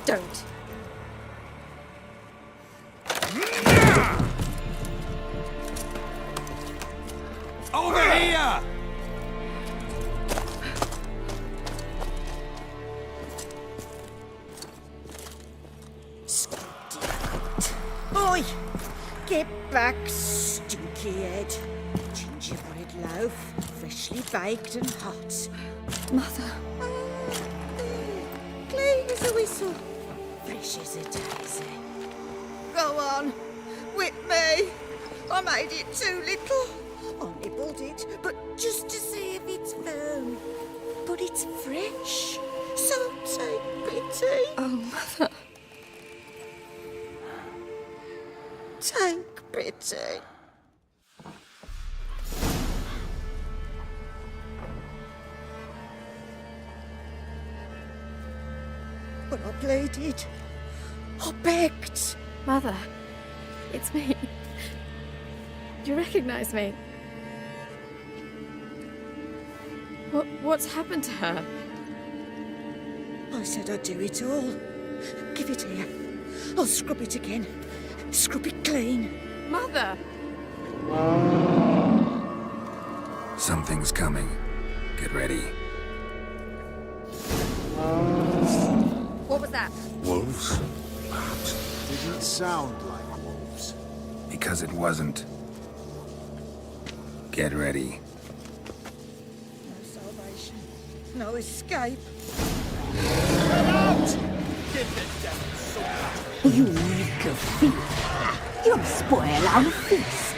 Q: Don't.
R: Over here!
U: Oi! Get back, stinky head. Gingerbread loaf, freshly baked and hot.
Q: Mother.
U: Clean as a whistle, fresh as a daisy. Go on, whip me. I made it too little. I nibbled it, but just to see if it's firm. But it's fresh, so take pity.
Q: Oh, Mother.
U: Take pity. But I pleaded. I begged.
C: Mother, it's me. Do you recognize me? What's happened to her?
U: I said I'd do it all. Give it here. I'll scrub it again. Scrub it clean.
C: Mother!
F: Something's coming. Get ready.
Q: What was that?
F: Wolves?
O: Didn't sound like wolves.
F: Because it wasn't. Get ready.
U: No salvation. No escape.
Q: You reek of filth. You'll spoil our feast.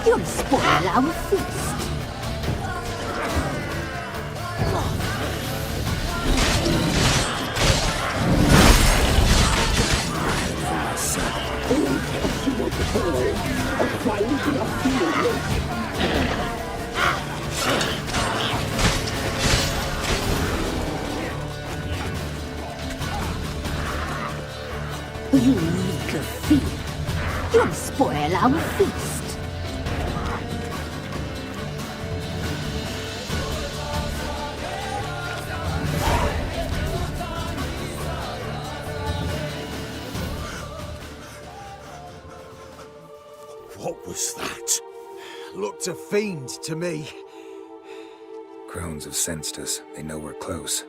Q: You'll spoil our feast. You reek of filth. You'll spoil our feast.
O: It's a fiend to me.
F: Crones have sensed us. They know we're close.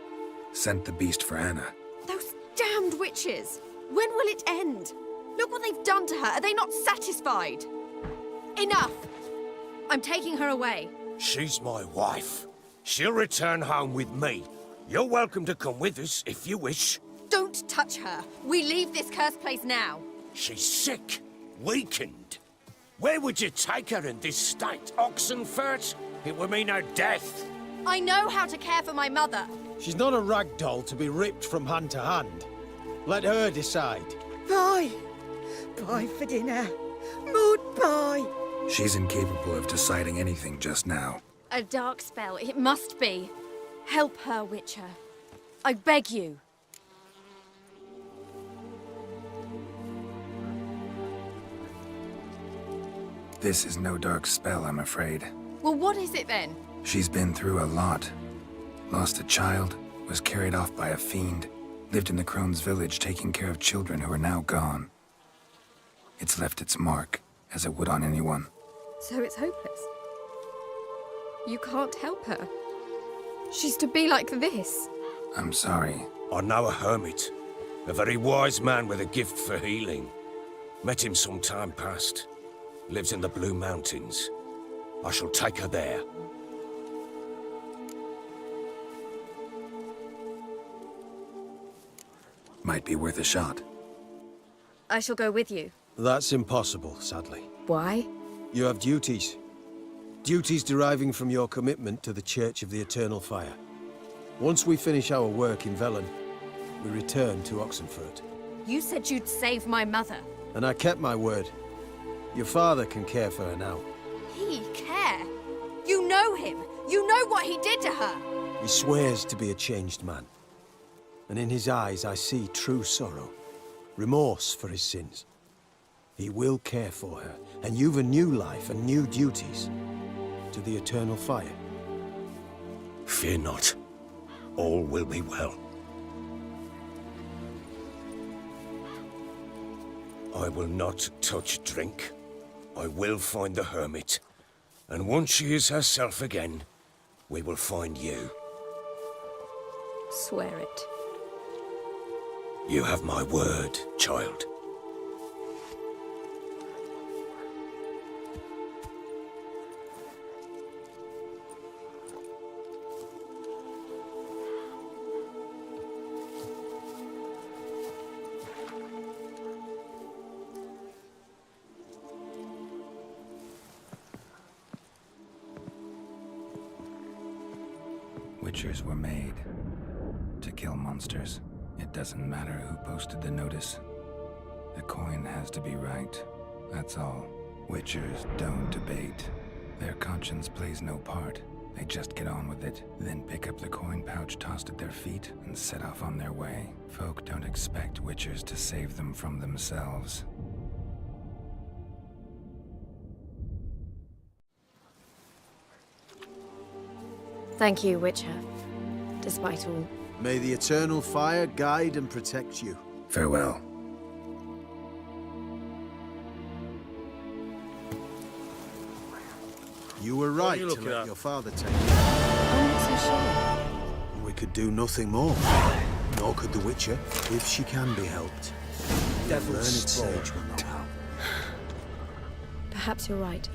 F: Sent the beast for Anna.
B: Those damned witches! When will it end? Look what they've done to her. Are they not satisfied? Enough! I'm taking her away.
D: She's my wife. She'll return home with me. You're welcome to come with us if you wish.
B: Don't touch her. We leave this cursed place now.
D: She's sick, weakened. Where would you take her in this state? Oxenfurt? It would mean her death.
B: I know how to care for my mother.
O: She's not a rag doll to be ripped from hand to hand. Let her decide.
U: Bye. Bye for dinner. Maud, bye.
F: She's incapable of deciding anything just now.
B: A dark spell, it must be. Help her, Witcher. I beg you.
F: This is no dark spell, I'm afraid.
B: Well, what is it then?
F: She's been through a lot. Lost a child, was carried off by a fiend, lived in the Crone's village taking care of children who are now gone. It's left its mark, as it would on anyone.
B: So it's hopeless. You can't help her. She's to be like this.
F: I'm sorry.
D: I know a hermit. A very wise man with a gift for healing. Met him some time past. Lives in the Blue Mountains. I shall take her there.
F: Might be worth a shot.
B: I shall go with you.
O: That's impossible, sadly.
B: Why?
O: You have duties. Duties deriving from your commitment to the Church of the Eternal Fire. Once we finish our work in Velen, we return to Oxenfurt.
B: You said you'd save my mother.
O: And I kept my word. Your father can care for her now.
B: He care? You know him. You know what he did to her.
O: He swears to be a changed man. And in his eyes I see true sorrow. Remorse for his sins. He will care for her, and you've a new life and new duties. To the Eternal Fire.
D: Fear not. All will be well. I will not touch drink. I will find the hermit. And once she is herself again, we will find you.
B: Swear it.
D: You have my word, child.
F: Witchers were made to kill monsters. It doesn't matter who posted the notice. The coin has to be right. That's all. Witchers don't debate. Their conscience plays no part. They just get on with it, then pick up the coin pouch tossed at their feet and set off on their way. Folk don't expect witchers to save them from themselves.
B: Thank you, Witcher. Despite all.
O: May the Eternal Fire guide and protect you.
F: Farewell.
O: You were right to
T: looking
O: let
T: at?
O: your father take you.
B: I'm not so sure.
O: We could do nothing more. Nor could the Witcher, if she can be helped.
T: Devil's
O: Learned
T: spawn.
O: sage will not help.
B: Perhaps you're right.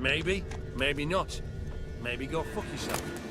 R: Maybe, maybe not. Maybe go fuck yourself.